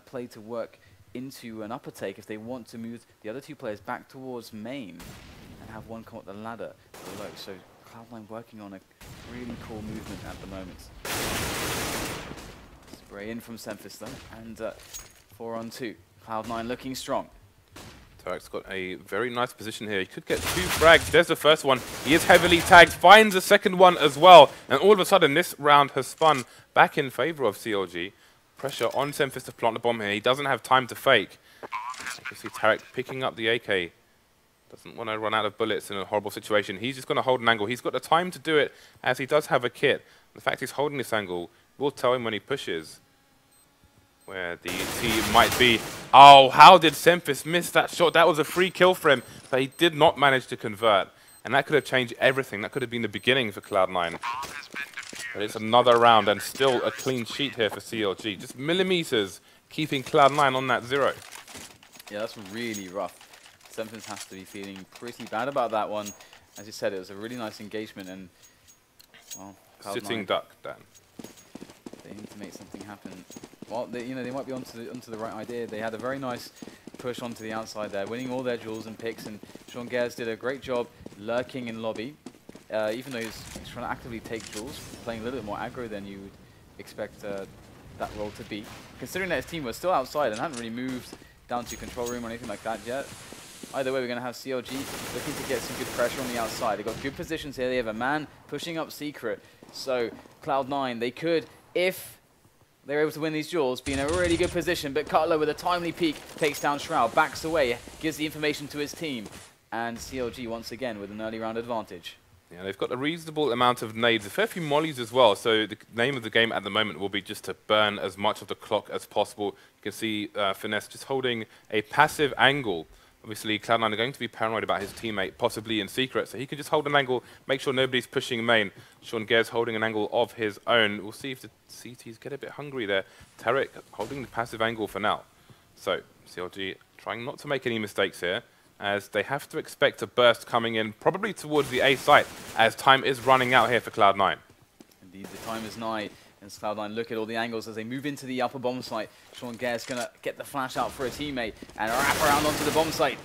A: play to work into an upper take if they want to move the other two players back towards main and have one come up the ladder below. So Cloud9 working on a really cool movement at the moment. Spray in from SEMPHIS though, and 4-on-2. Cloud9 looking strong.
B: Tarik's got a very nice position here. He could get 2 frags. There's the first one. He is heavily tagged, finds the second one as well. And all of a sudden, this round has spun back in favor of CLG. Pressure on SEMPHIS to plant the bomb here. He doesn't have time to fake. You can see Tarik picking up the AK. Doesn't want to run out of bullets in a horrible situation. He's just going to hold an angle. He's got the time to do it, as he does have a kit. The fact he's holding this angle will tell him when he pushes where the team might be. Oh, how did SEMPHIS miss that shot? That was a free kill for him, but he did not manage to convert. And that could have changed everything. That could have been the beginning for Cloud9. But it's another round and still a clean sheet here for CLG. Just millimeters keeping Cloud9 on that 0.
A: Yeah, that's really rough. SEMPHIS has to be feeling pretty bad about that one. As you said, it was a really nice engagement and, well, Cloud9,
B: sitting duck, Dan.
A: they need to make something happen. Well, they might be onto the right idea. They had a very nice push onto the outside there, winning all their jewels and picks, and Gares did a great job lurking in lobby, even though he's trying to actively take jewels, playing a little bit more aggro than you would expect that role to be. Considering that his team was still outside and hadn't really moved down to control room or anything like that yet. Either way, we're going to have CLG looking to get some good pressure on the outside. They've got good positions here. They have a man pushing up secret. So Cloud9, they could, if they're able to win these duels, be in a really good position, but Cutler with a timely peek takes down Shroud, backs away, gives the information to his team, and CLG once again with an early round advantage.
B: Yeah, they've got a reasonable amount of nades, a fair few mollies as well, so the name of the game at the moment will be just to burn as much of the clock as possible. You can see FNS just holding a passive angle. Obviously, Cloud9 are going to be paranoid about his teammate, possibly in secret, so he can just hold an angle, make sure nobody's pushing main. Gares holding an angle of his own. We'll see if the CTs get a bit hungry there. Tarik holding the passive angle for now. So, CLG trying not to make any mistakes here, as they have to expect a burst coming in, probably towards the A site, as time is running out here for Cloud9.
A: Indeed, the time is nigh. And Cloud9 look at all the angles as they move into the upper bomb site. Gares going to get the flash out for a teammate and wrap around onto the bomb site.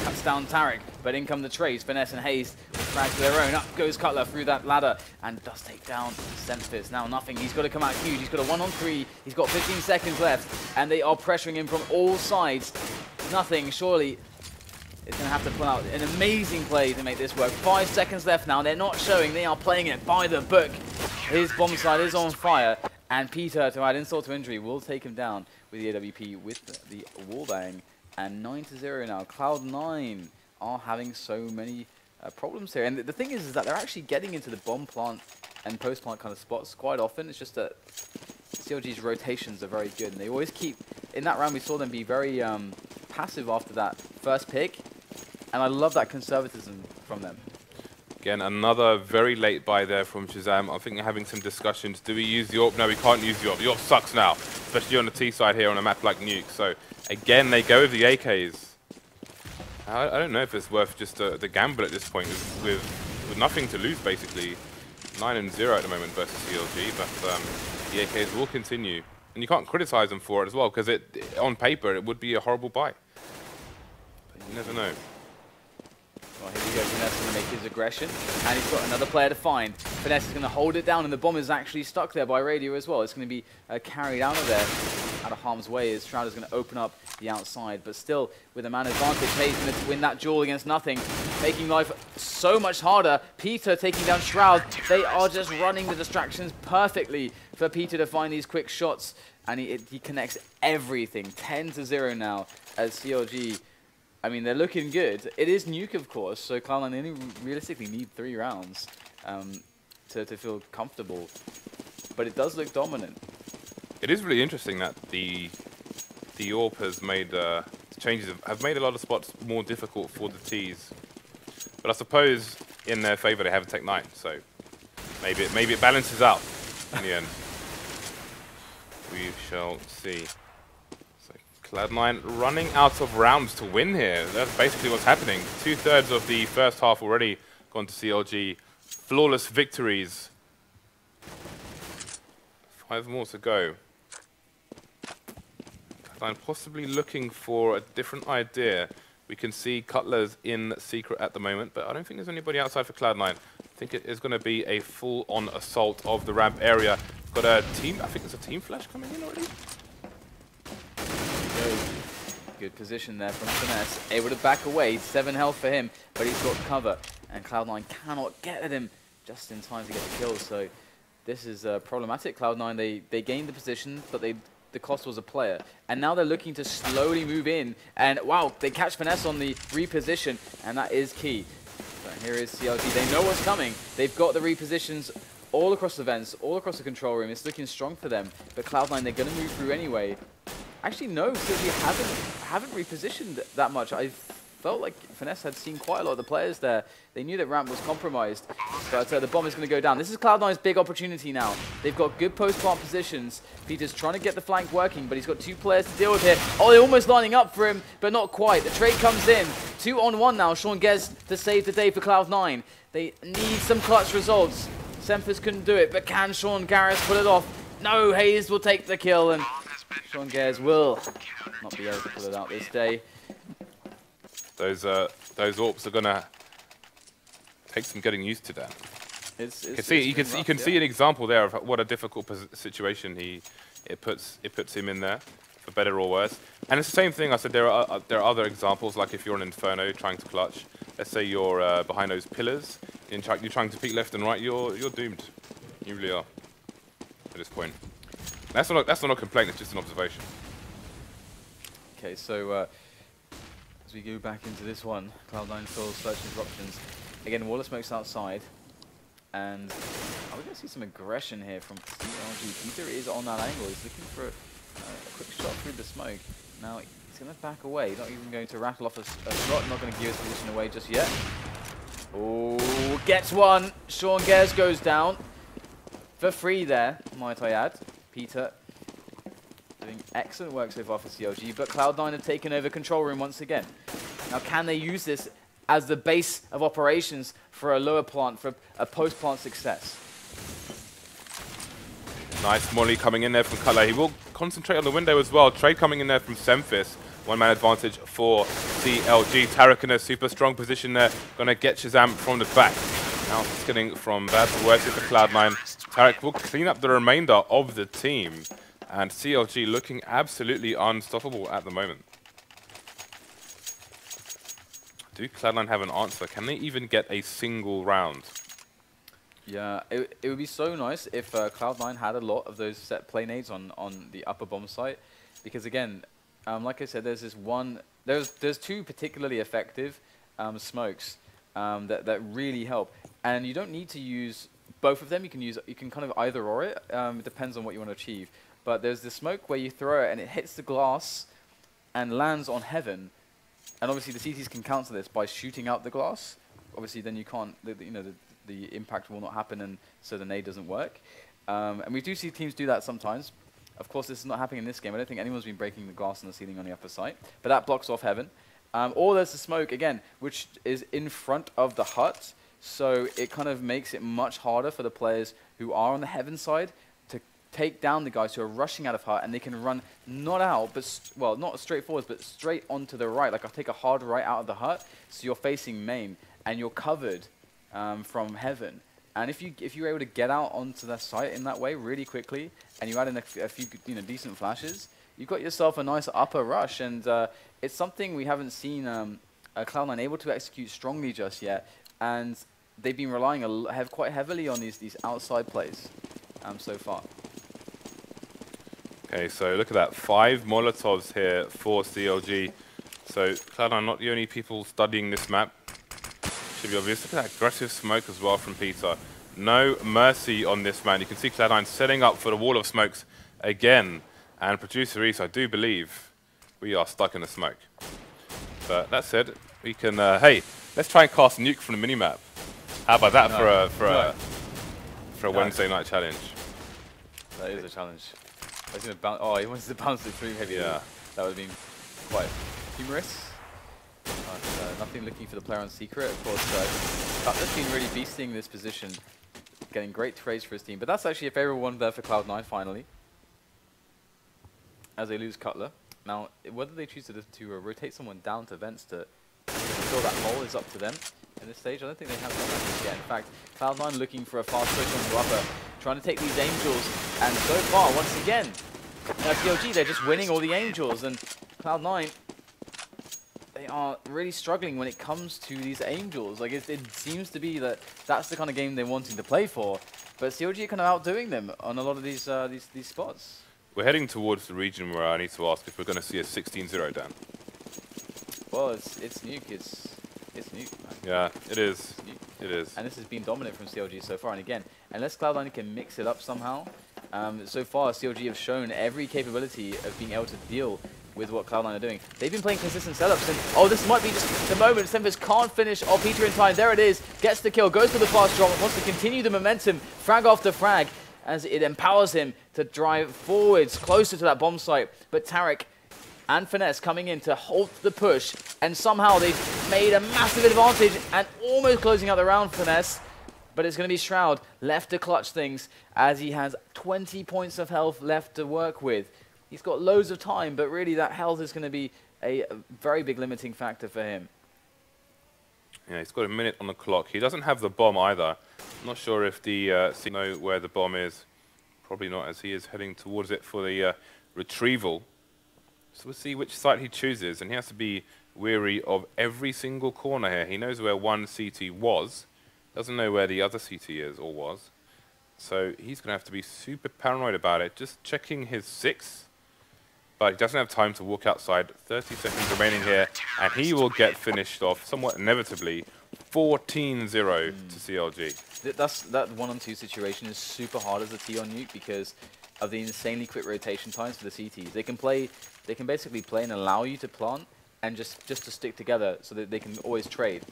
A: Cuts down Tarik, but in come the trades. FNS and hazed with frags of their own. Up goes Cutler through that ladder and does take down SEMPHIS. Now nothing. He's got to come out huge. He's got a 1-on-3. He's got 15 seconds left and they are pressuring him from all sides. Nothing, surely, is going to have to pull out an amazing play to make this work. 5 seconds left now. They're not showing. They are playing it by the book. His bomb site is on fire, and Peter, to add insult to injury, will take him down with the AWP with the wallbang. And 9-0 now. Cloud9 are having so many problems here. And the thing is that they're actually getting into the bomb plant and post plant kind of spots quite often. It's just that CLG's rotations are very good, and they always keep, in that round we saw them be very passive after that first pick, and I love that conservatism from them.
B: Again, another very late buy there from ShahZaM. I think they're having some discussions. Do we use the AWP? No, we can't use the AWP. The AWP sucks now, especially on the T side here on a map like Nuke. So, again, they go with the AKs. I don't know if it's worth just the gamble at this point with nothing to lose, basically. 9-0 at the moment versus CLG, but the AKs will continue. And you can't criticize them for it as well, because on paper, it would be a horrible buy. But you never know.
A: Well, here we go. FNS going to make his aggression, and he's got another player to find. FNS is going to hold it down, and the bomb is actually stuck there by radio as well. It's going to be carried out of there, out of harm's way, as Shroud is going to open up the outside. But still, with a man advantage, Hayes going to win that duel against nothing, making life so much harder. Peter taking down Shroud. They are just running the distractions perfectly for Peter to find these quick shots, and he connects everything. 10-0 now as CLG. I mean, they're looking good. It is Nuke, of course, so Cloud9 only realistically need 3 rounds to feel comfortable. But it does look dominant.
B: It is really interesting that the AWP has made changes, have made a lot of spots more difficult for the Ts. But I suppose in their favor they have a Tech 9, so maybe it balances out in the end. We shall see. Cloud9 running out of rounds to win here. That's basically what's happening. 2/3 of the first half already gone to CLG. Flawless victories. 5 more to go. I'm possibly looking for a different idea. We can see Cutler's in secret at the moment, but I don't think there's anybody outside for Cloud9. I think it is going to be a full-on assault of the ramp area. Got a team, I think there's a team flash coming in already.
A: Good position there from FNS. Able to back away. 7 health for him, but he's got cover. And Cloud9 cannot get at him just in time to get the kill. So this is problematic. Cloud9, they gained the position, but the cost was a player. And now they're looking to slowly move in. And wow, they catch FNS on the reposition, and that is key. So here is CLG. They know what's coming. They've got the repositions all across the vents, all across the control room. It's looking strong for them. But Cloud9, they're going to move through anyway. Actually, no, CLG haven't repositioned that much. I felt like FNS had seen quite a lot of the players there. They knew that ramp was compromised, but the bomb is going to go down. This is Cloud9's big opportunity now. They've got good post-plant positions. Peter's trying to get the flank working, but he's got 2 players to deal with here. Oh, they're almost lining up for him, but not quite. The trade comes in. 2-on-1 now. Gares to save the day for Cloud9. They need some clutch results. SEMPHIS couldn't do it, but can Gares pull it off? No, hazed will take the kill, and Gares will not be able to pull it out this day.
B: Those AWPs are gonna take some getting used to that. You can see an example there of what a difficult situation it puts him in there, for better or worse. And it's the same thing. I said there are other examples, like if you're an Inferno trying to clutch. Let's say you're behind those pillars, you're trying to peek left and right. You're doomed. You really are at this point. That's not a complaint. It's just an observation.
A: Okay, so as we go back into this one, Cloud9 full search disruptions. Again, wall of smoke's outside, and we're going to see some aggression here from CLG. Peter is on that angle. He's looking for a quick shot through the smoke. Now he's going to back away. Not even going to rattle off a shot. Not going to give his position away just yet. Oh, gets one. Gares goes down for free there, might I add. Peter doing excellent work so far for CLG, but Cloud9 have taken over control room once again. Now, can they use this as the base of operations for a lower plant, for a post-plant success?
B: Nice molly coming in there from Cutler. He will concentrate on the window as well. Trade coming in there from SEMPHIS. 1-man advantage for CLG. Tarik in a super strong position there. Gonna get ShahZaM from the back. Now it's getting from bad to worse for Cloud9. Tarik will clean up the remainder of the team. And CLG looking absolutely unstoppable at the moment. Do Cloud9 have an answer? Can they even get a single round?
A: Yeah, it would be so nice if Cloud9 had a lot of those set play nades on the upper bomb site. Because again, like I said, there's this one, there's 2 particularly effective smokes that really help. And you don't need to use both of them. You can kind of either or it. It depends on what you want to achieve. But there's the smoke where you throw it and it hits the glass and lands on heaven. And obviously the CTs can counter this by shooting out the glass. Obviously then you can't, the impact will not happen, and so the nade doesn't work. And we do see teams do that sometimes. Of course, this is not happening in this game. I don't think anyone's been breaking the glass on the ceiling on the upper site. But that blocks off heaven. Or there's the smoke, again, which is in front of the hut. So it kind of makes it much harder for the players who are on the heaven side to take down the guys who are rushing out of hut, and they can run not out, but well, not straight forwards, but straight onto the right. Like I'll take a hard right out of the hut, so you're facing main, and you're covered from heaven. And if you're able to get out onto that site in that way really quickly, and you add in a few decent flashes, you've got yourself a nice upper rush. And it's something we haven't seen Cloud9 able to execute strongly just yet. And they've been relying quite heavily on these outside plays so far.
B: Okay, so look at that. 5 Molotovs here for CLG. So Cloud9 not the only people studying this map. Should be obvious. Look at that aggressive smoke as well from Peter. No mercy on this man. You can see Cloud9 setting up for the wall of smokes again. And Producer Reese, I do believe we are stuck in the smoke. But that said, we can, hey, let's try and cast Nuke from the minimap. How about that for a Wednesday night challenge?
A: That is a challenge. Oh, he wants to bounce it through heavy.
B: Yeah.
A: That would have been quite humorous. But nothing looking for the player on secret. Of course, Cutler's been really beasting this position. getting great trades for his team. But that's actually a favorable one there for Cloud9 finally, as they lose Cutler. Now, whether they choose to rotate someone down to vents to fill that hole is up to them. In this stage, I don't think they have done that yet. In fact, Cloud9 looking for a fast push on the upper, trying to take these Angels, and so far, once again, CLG, they're just winning all the Angels, and Cloud9, they are really struggling when it comes to these Angels. Like, it seems to be that that's the kind of game they're wanting to play for, but CLG are kind of outdoing them on a lot of these spots.
B: We're heading towards the region where I need to ask if we're going to see a 16-0 down.
A: Well, it's Nuke, it's Nuke, man.
B: Yeah, it is. It is.
A: And this has been dominant from CLG so far. And again, unless Cloud9 can mix it up somehow, so far CLG have shown every capability of being able to deal with what Cloud9 are doing. They've been playing consistent setups, and oh, this might be just the moment. SEMPHIS can't finish off Peter in time. There it is. Gets the kill, goes for the fast drop, wants to continue the momentum, frag after frag, as it empowers him to drive forwards closer to that bomb site. But Tarik and FNS coming in to halt the push, and somehow they've made a massive advantage and almost closing out the round for FNS. But it's going to be Shroud left to clutch things as he has 20 points of health left to work with. He's got loads of time, but really that health is going to be a very big limiting factor for him.
B: Yeah, he's got a minute on the clock. He doesn't have the bomb either. I'm not sure if the know where the bomb is. Probably not, as he is heading towards it for the retrieval. So we'll see which site he chooses, and he has to be wary of every single corner here. He knows where one CT was, doesn't know where the other CT is or was. So he's going to have to be super paranoid about it, just checking his 6. But he doesn't have time to walk outside. 30 seconds remaining here, and he will get finished off somewhat inevitably. 14-0 to CLG.
A: That 1-on-2 situation is super hard as a T on Nuke because of the insanely quick rotation times for the CTs. They can basically play and allow you to plant and just to stick together so that they can always trade,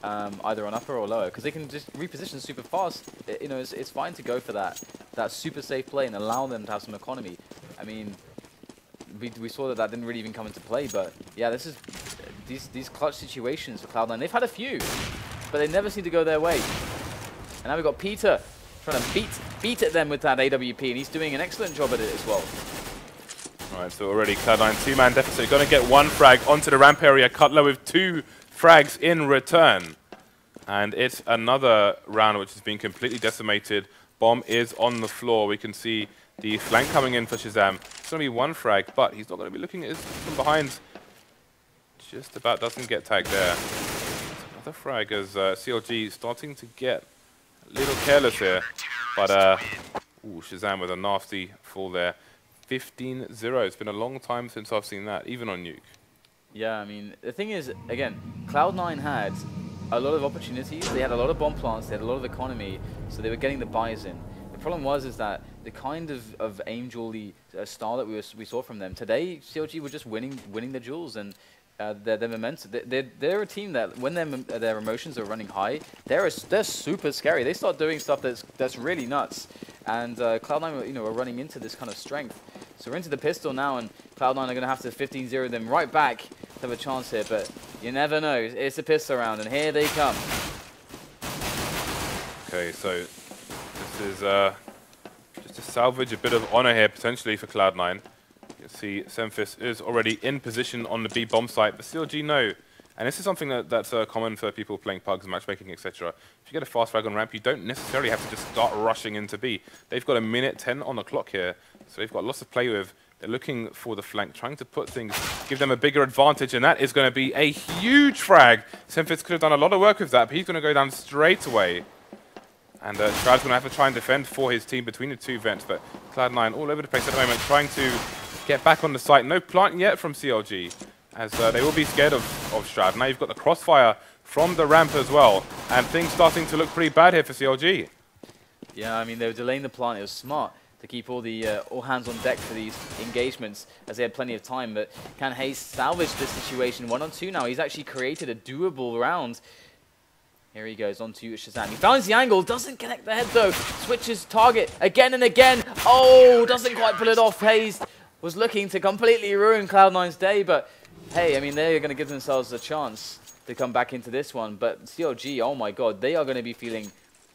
A: either on upper or lower, because they can just reposition super fast. You know, it's fine to go for that super safe play and allow them to have some economy. I mean, we saw that didn't really even come into play, but yeah, this is these clutch situations for Cloud9. They've had a few, but they never seem to go their way. And now we've got Peter trying to beat at them with that AWP, and he's doing an excellent job at it as well.
B: Alright, so already Cloud9 2-man deficit. Going to get 1 frag onto the ramp area. Cutler with 2 frags in return. And it's another round which has been completely decimated. Bomb is on the floor. We can see the flank coming in for ShahZaM. It's going to be 1 frag, but he's not going to be looking at his from behind. Just about doesn't get tagged there. Another frag as CLG starting to get a little careless here. But ShahZaM with a nasty fall there. 15-0. It's been a long time since I've seen that, even on Nuke.
A: Yeah, I mean, the thing is, again, Cloud9 had a lot of opportunities. They had a lot of bomb plants. They had a lot of economy, so they were getting the buys in. The problem is that the kind of Angel-y style that we saw from them today, CLG were just winning the duels, and their momentum. They're a team that when their emotions are running high, they're super scary. They start doing stuff that's really nuts, and Cloud9 are running into this kind of strength. So we're into the pistol now, and Cloud9 are going to have to 15-0 them right back to have a chance here, but you never know. It's a pistol round, and here they come.
B: Okay, so this is just to salvage a bit of honor here, potentially, for Cloud9. You can see SEMPHIS is already in position on the B bomb site, but CLG know. And this is something that's common for people playing pugs, matchmaking, etc. If you get a fast frag on ramp, you don't necessarily have to just start rushing into B. They've got a minute 10 on the clock here, so they've got lots to play with. They're looking for the flank, trying to put things, give them a bigger advantage, and that is going to be a huge frag. SEMPHIS could have done a lot of work with that, but he's going to go down straight away. And Shroud's going to have to try and defend for his team between the 2 vents, but Cloud9 all over the place at the moment, trying to get back on the site. No plant yet from CLG, as they will be scared of Shroud. Now you've got the crossfire from the ramp as well, and things starting to look pretty bad here for CLG. Yeah,
A: I mean, they were delaying the plant. It was smart to keep all hands on deck for these engagements, as they had plenty of time. But can hazed salvage this situation? 1-on-2 now. He's actually created a doable round. Here he goes onto ShahZaM. He finds the angle, doesn't connect the head though. Switches target again and again. Oh, doesn't quite pull it off. Hazed was looking to completely ruin Cloud9's day, but hey, I mean, they're going to give themselves a chance to come back into this one. But CLG, oh my god, they are going to be feeling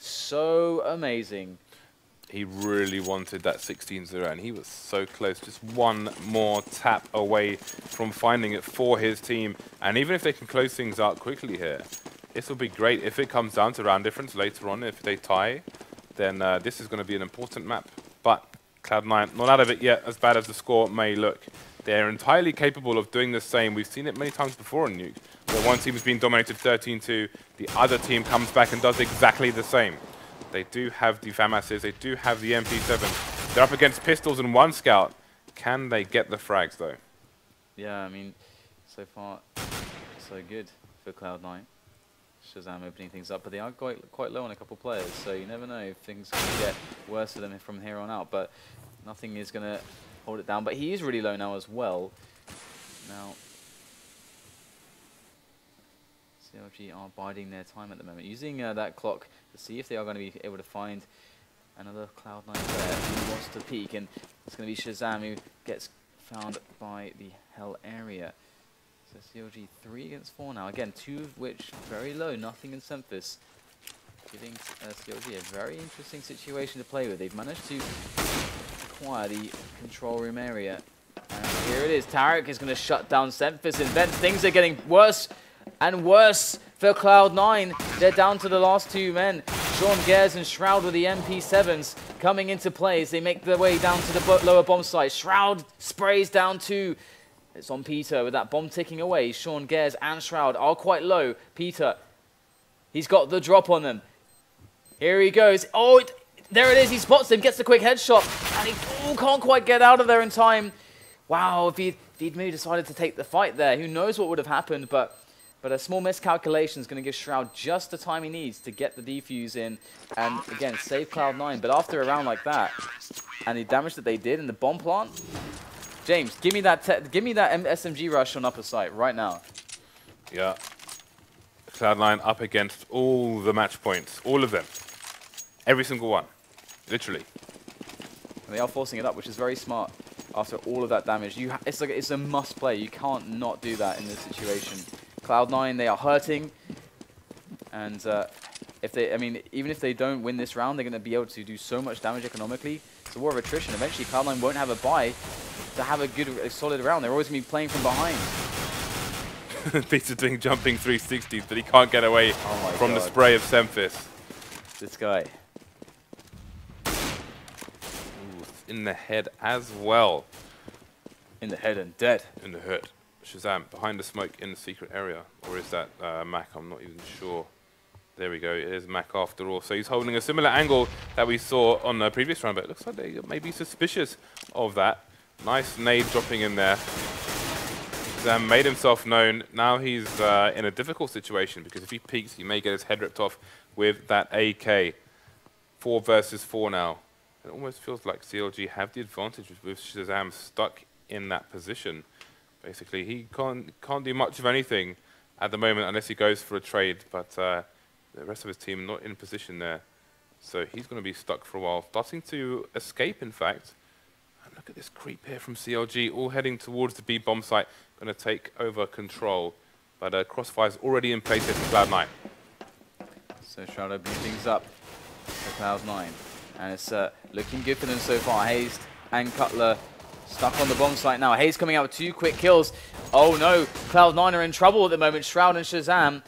A: so amazing.
B: He really wanted that 16-0, and he was so close. Just one more tap away from finding it for his team. And even if they can close things out quickly here, this will be great. If it comes down to round difference later on, if they tie, then this is going to be an important map. But Cloud9, not out of it yet, as bad as the score may look. They're entirely capable of doing the same. We've seen it many times before in Nuke, where one team has been dominated 13-2, the other team comes back and does exactly the same. They do have the FAMASs, they do have the MP7. They're up against pistols and one scout. Can they get the frags, though?
A: Yeah, I mean, so far, so good for Cloud9. ShahZaM opening things up, but they are quite low on a couple players, so you never know if things can get worse for them from here on out, but nothing is going to hold it down. But he is really low now as well. Now, CLG are biding their time at the moment, using that clock to see if they are going to be able to find another Cloud9 player who wants to peek, and it's going to be ShahZaM who gets found by the Hell area. So CLG 3 against 4 now. Again, 2 of which very low, nothing in SEMPHIS. Giving CLG a very interesting situation to play with. They've managed to acquire the control room area. And here it is. Tarik is going to shut down SEMPHIS and then things are getting worse and worse for Cloud9. They're down to the last 2 men. Gares and Shroud with the MP7s coming into play as they make their way down to the lower bomb site. Shroud sprays down 2. It's on Peter with that bomb ticking away. Gares and Shroud are quite low. Peter, he's got the drop on them. Here he goes. Oh, there it is. He spots him, gets a quick headshot, and he can't quite get out of there in time. Wow, if he'd maybe decided to take the fight there, who knows what would have happened, but a small miscalculation is going to give Shroud just the time he needs to get the defuse in and, again, save Cloud9. But after a round like that, and the damage that they did in the bomb plant, James, give me that SMG rush on upper site right now.
B: Yeah. Cloud9 up against all the match points, all of them. Every single one, literally.
A: And they are forcing it up, which is very smart. After all of that damage, it's a must play. You can't not do that in this situation. Cloud9, they are hurting, and even if they don't win this round, they're going to be able to do so much damage economically. It's a war of attrition. Eventually, Cloud9 won't have a buy to have a solid round. They're always going to be playing from behind.
B: Peter doing jumping 360s, but he can't get away from the spray of SEMPHIS.
A: This guy.
B: Ooh, in the head as well.
A: In the head and dead.
B: In the head. ShahZaM behind the smoke in the secret area. Or is that Mac? I'm not even sure. There we go. It is Mac after all. So he's holding a similar angle that we saw on the previous round, but it looks like they may be suspicious of that. Nice nade dropping in there. ShahZaM made himself known. Now he's in a difficult situation because if he peeks, he may get his head ripped off with that AK. 4 versus 4 now. It almost feels like CLG have the advantage with ShahZaM stuck in that position. Basically, he can't do much of anything at the moment unless he goes for a trade, but the rest of his team not in position there. So he's going to be stuck for a while. Starting to escape, in fact. And look at this creep here from CLG, all heading towards the B bomb site. Going to take over control. But Crossfire's already in place here for Cloud9.
A: So Shroud opening things up for Cloud9. And it's looking good for them so far. Hazed and Cutler stuck on the bomb site now. Hazed coming out with 2 quick kills. Oh no, Cloud9 are in trouble at the moment. Shroud and ShahZaM,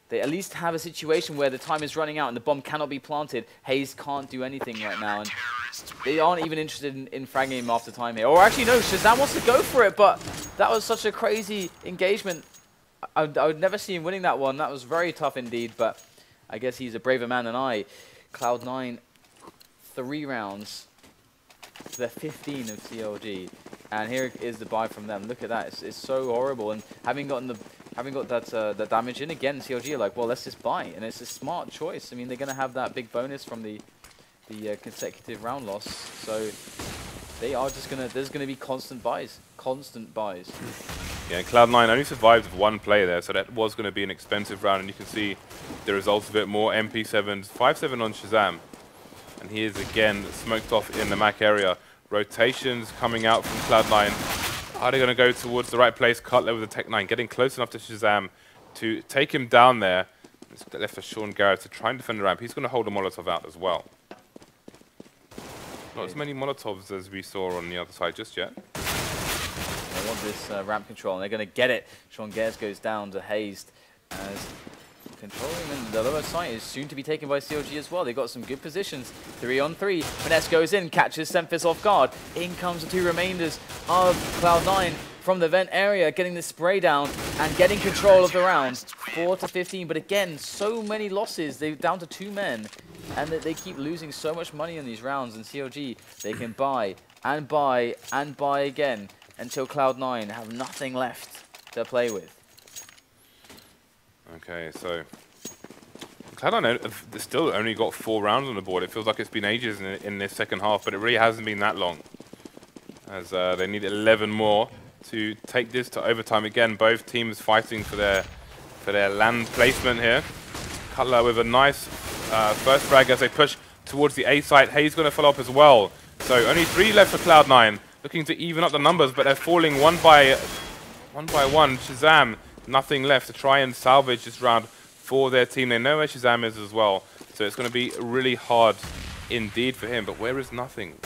A: they at least have a situation where the time is running out and the bomb cannot be planted. Hazed can't do anything right now, and they aren't even interested in fragging him after time here. Or actually, no, ShahZaM wants to go for it, but that was such a crazy engagement. I would never see him winning that one. That was very tough indeed, but I guess he's a braver man than I. Cloud9, 3 rounds. They're 15 of CLG, and here is the buy from them. Look at that; it's so horrible. And having got that damage in again, CLG are like, well, let's just buy, and it's a smart choice. I mean, they're going to have that big bonus from the consecutive round loss, so they are just gonna. There's going to be constant buys.
B: Yeah, and Cloud9 only survived with 1 play there, so that was going to be an expensive round, and you can see the results of it. More MP7s, 5-7 on ShahZaM. And he is again smoked off in the Mac area. Rotations coming out from Cloud9. Are they going to go towards the right place? Cutler with the Tech 9 getting close enough to ShahZaM to take him down there. It's left for Sean Gares to try and defend the ramp. He's going to hold a Molotov out as well. Not as many Molotovs as we saw on the other side just yet.
A: They want this ramp control, and they're going to get it. Sean Gares goes down to hazed as controlling, and the lower site is soon to be taken by CLG as well. They've got some good positions. 3-on-3. FNS goes in, catches SEMPHIS off guard. In comes the two remainders of Cloud9 from the vent area, getting the spray down and getting control of the round. 4-15, but again, so many losses. They're down to 2 men, and they keep losing so much money in these rounds. And CLG, they can buy and buy and buy again until Cloud9 have nothing left to play with.
B: Okay, so Cloud9 have still only got 4 rounds on the board. It feels like it's been ages in this second half, but it really hasn't been that long, as they need 11 more to take this to overtime again. Both teams fighting for their land placement here. Cutler with a nice first frag as they push towards the A site. Hayes going to follow up as well. So only 3 left for Cloud9, looking to even up the numbers, but they're falling one by one. ShahZaM, nothing left to try and salvage this round for their team. They know where ShahZaM is as well, so it's going to be really hard indeed for him. But where is nothing?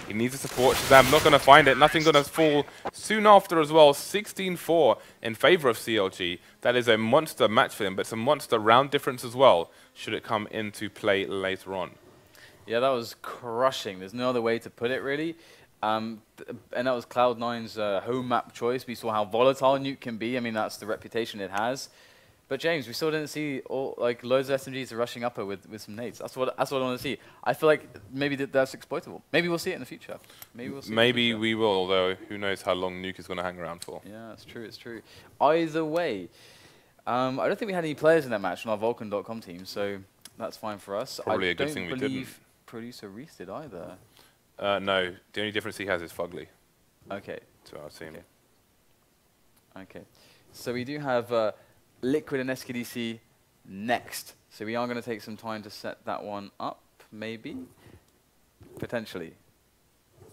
B: He needs the support. ShahZaM not going to find it. Nothing going to fall soon after as well. 16-4 in favor of CLG. That is a monster match for them, but it's a monster round difference as well, should it come into play later on.
A: Yeah, that was crushing. There's no other way to put it, really. And that was Cloud9's home map choice. We saw how volatile Nuke can be. I mean, that's the reputation it has. But James, we still didn't see loads of SMGs rushing up her with some nades. That's what I want to see. I feel like maybe that's exploitable. Maybe we'll see it in the future. Maybe we'll see.
B: Maybe we will, although who knows how long Nuke is going to hang around for.
A: Yeah, it's true. It's true. Either way, I don't think we had any players in that match on our Vulcan.com team, so that's fine for us.
B: Probably a good thing we didn't.
A: I don't believe Producer Reese did either.
B: No, the only difference he has is Fugly.
A: Okay.
B: To our team.
A: Okay. So we do have Liquid and SKDC next. So we are going to take some time to set that one up, maybe. Potentially.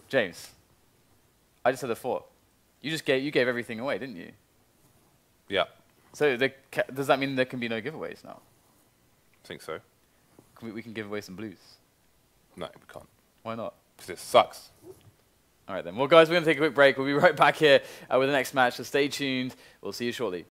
A: James, I just had a thought. You gave everything away, didn't you?
B: Yeah.
A: So does that mean there can be no giveaways now?
B: I think so.
A: We can give away some blues.
B: No, we can't.
A: Why not?
B: Because it sucks.
A: All right then. Well, guys, we're going to take a quick break. We'll be right back here with the next match, so stay tuned. We'll see you shortly.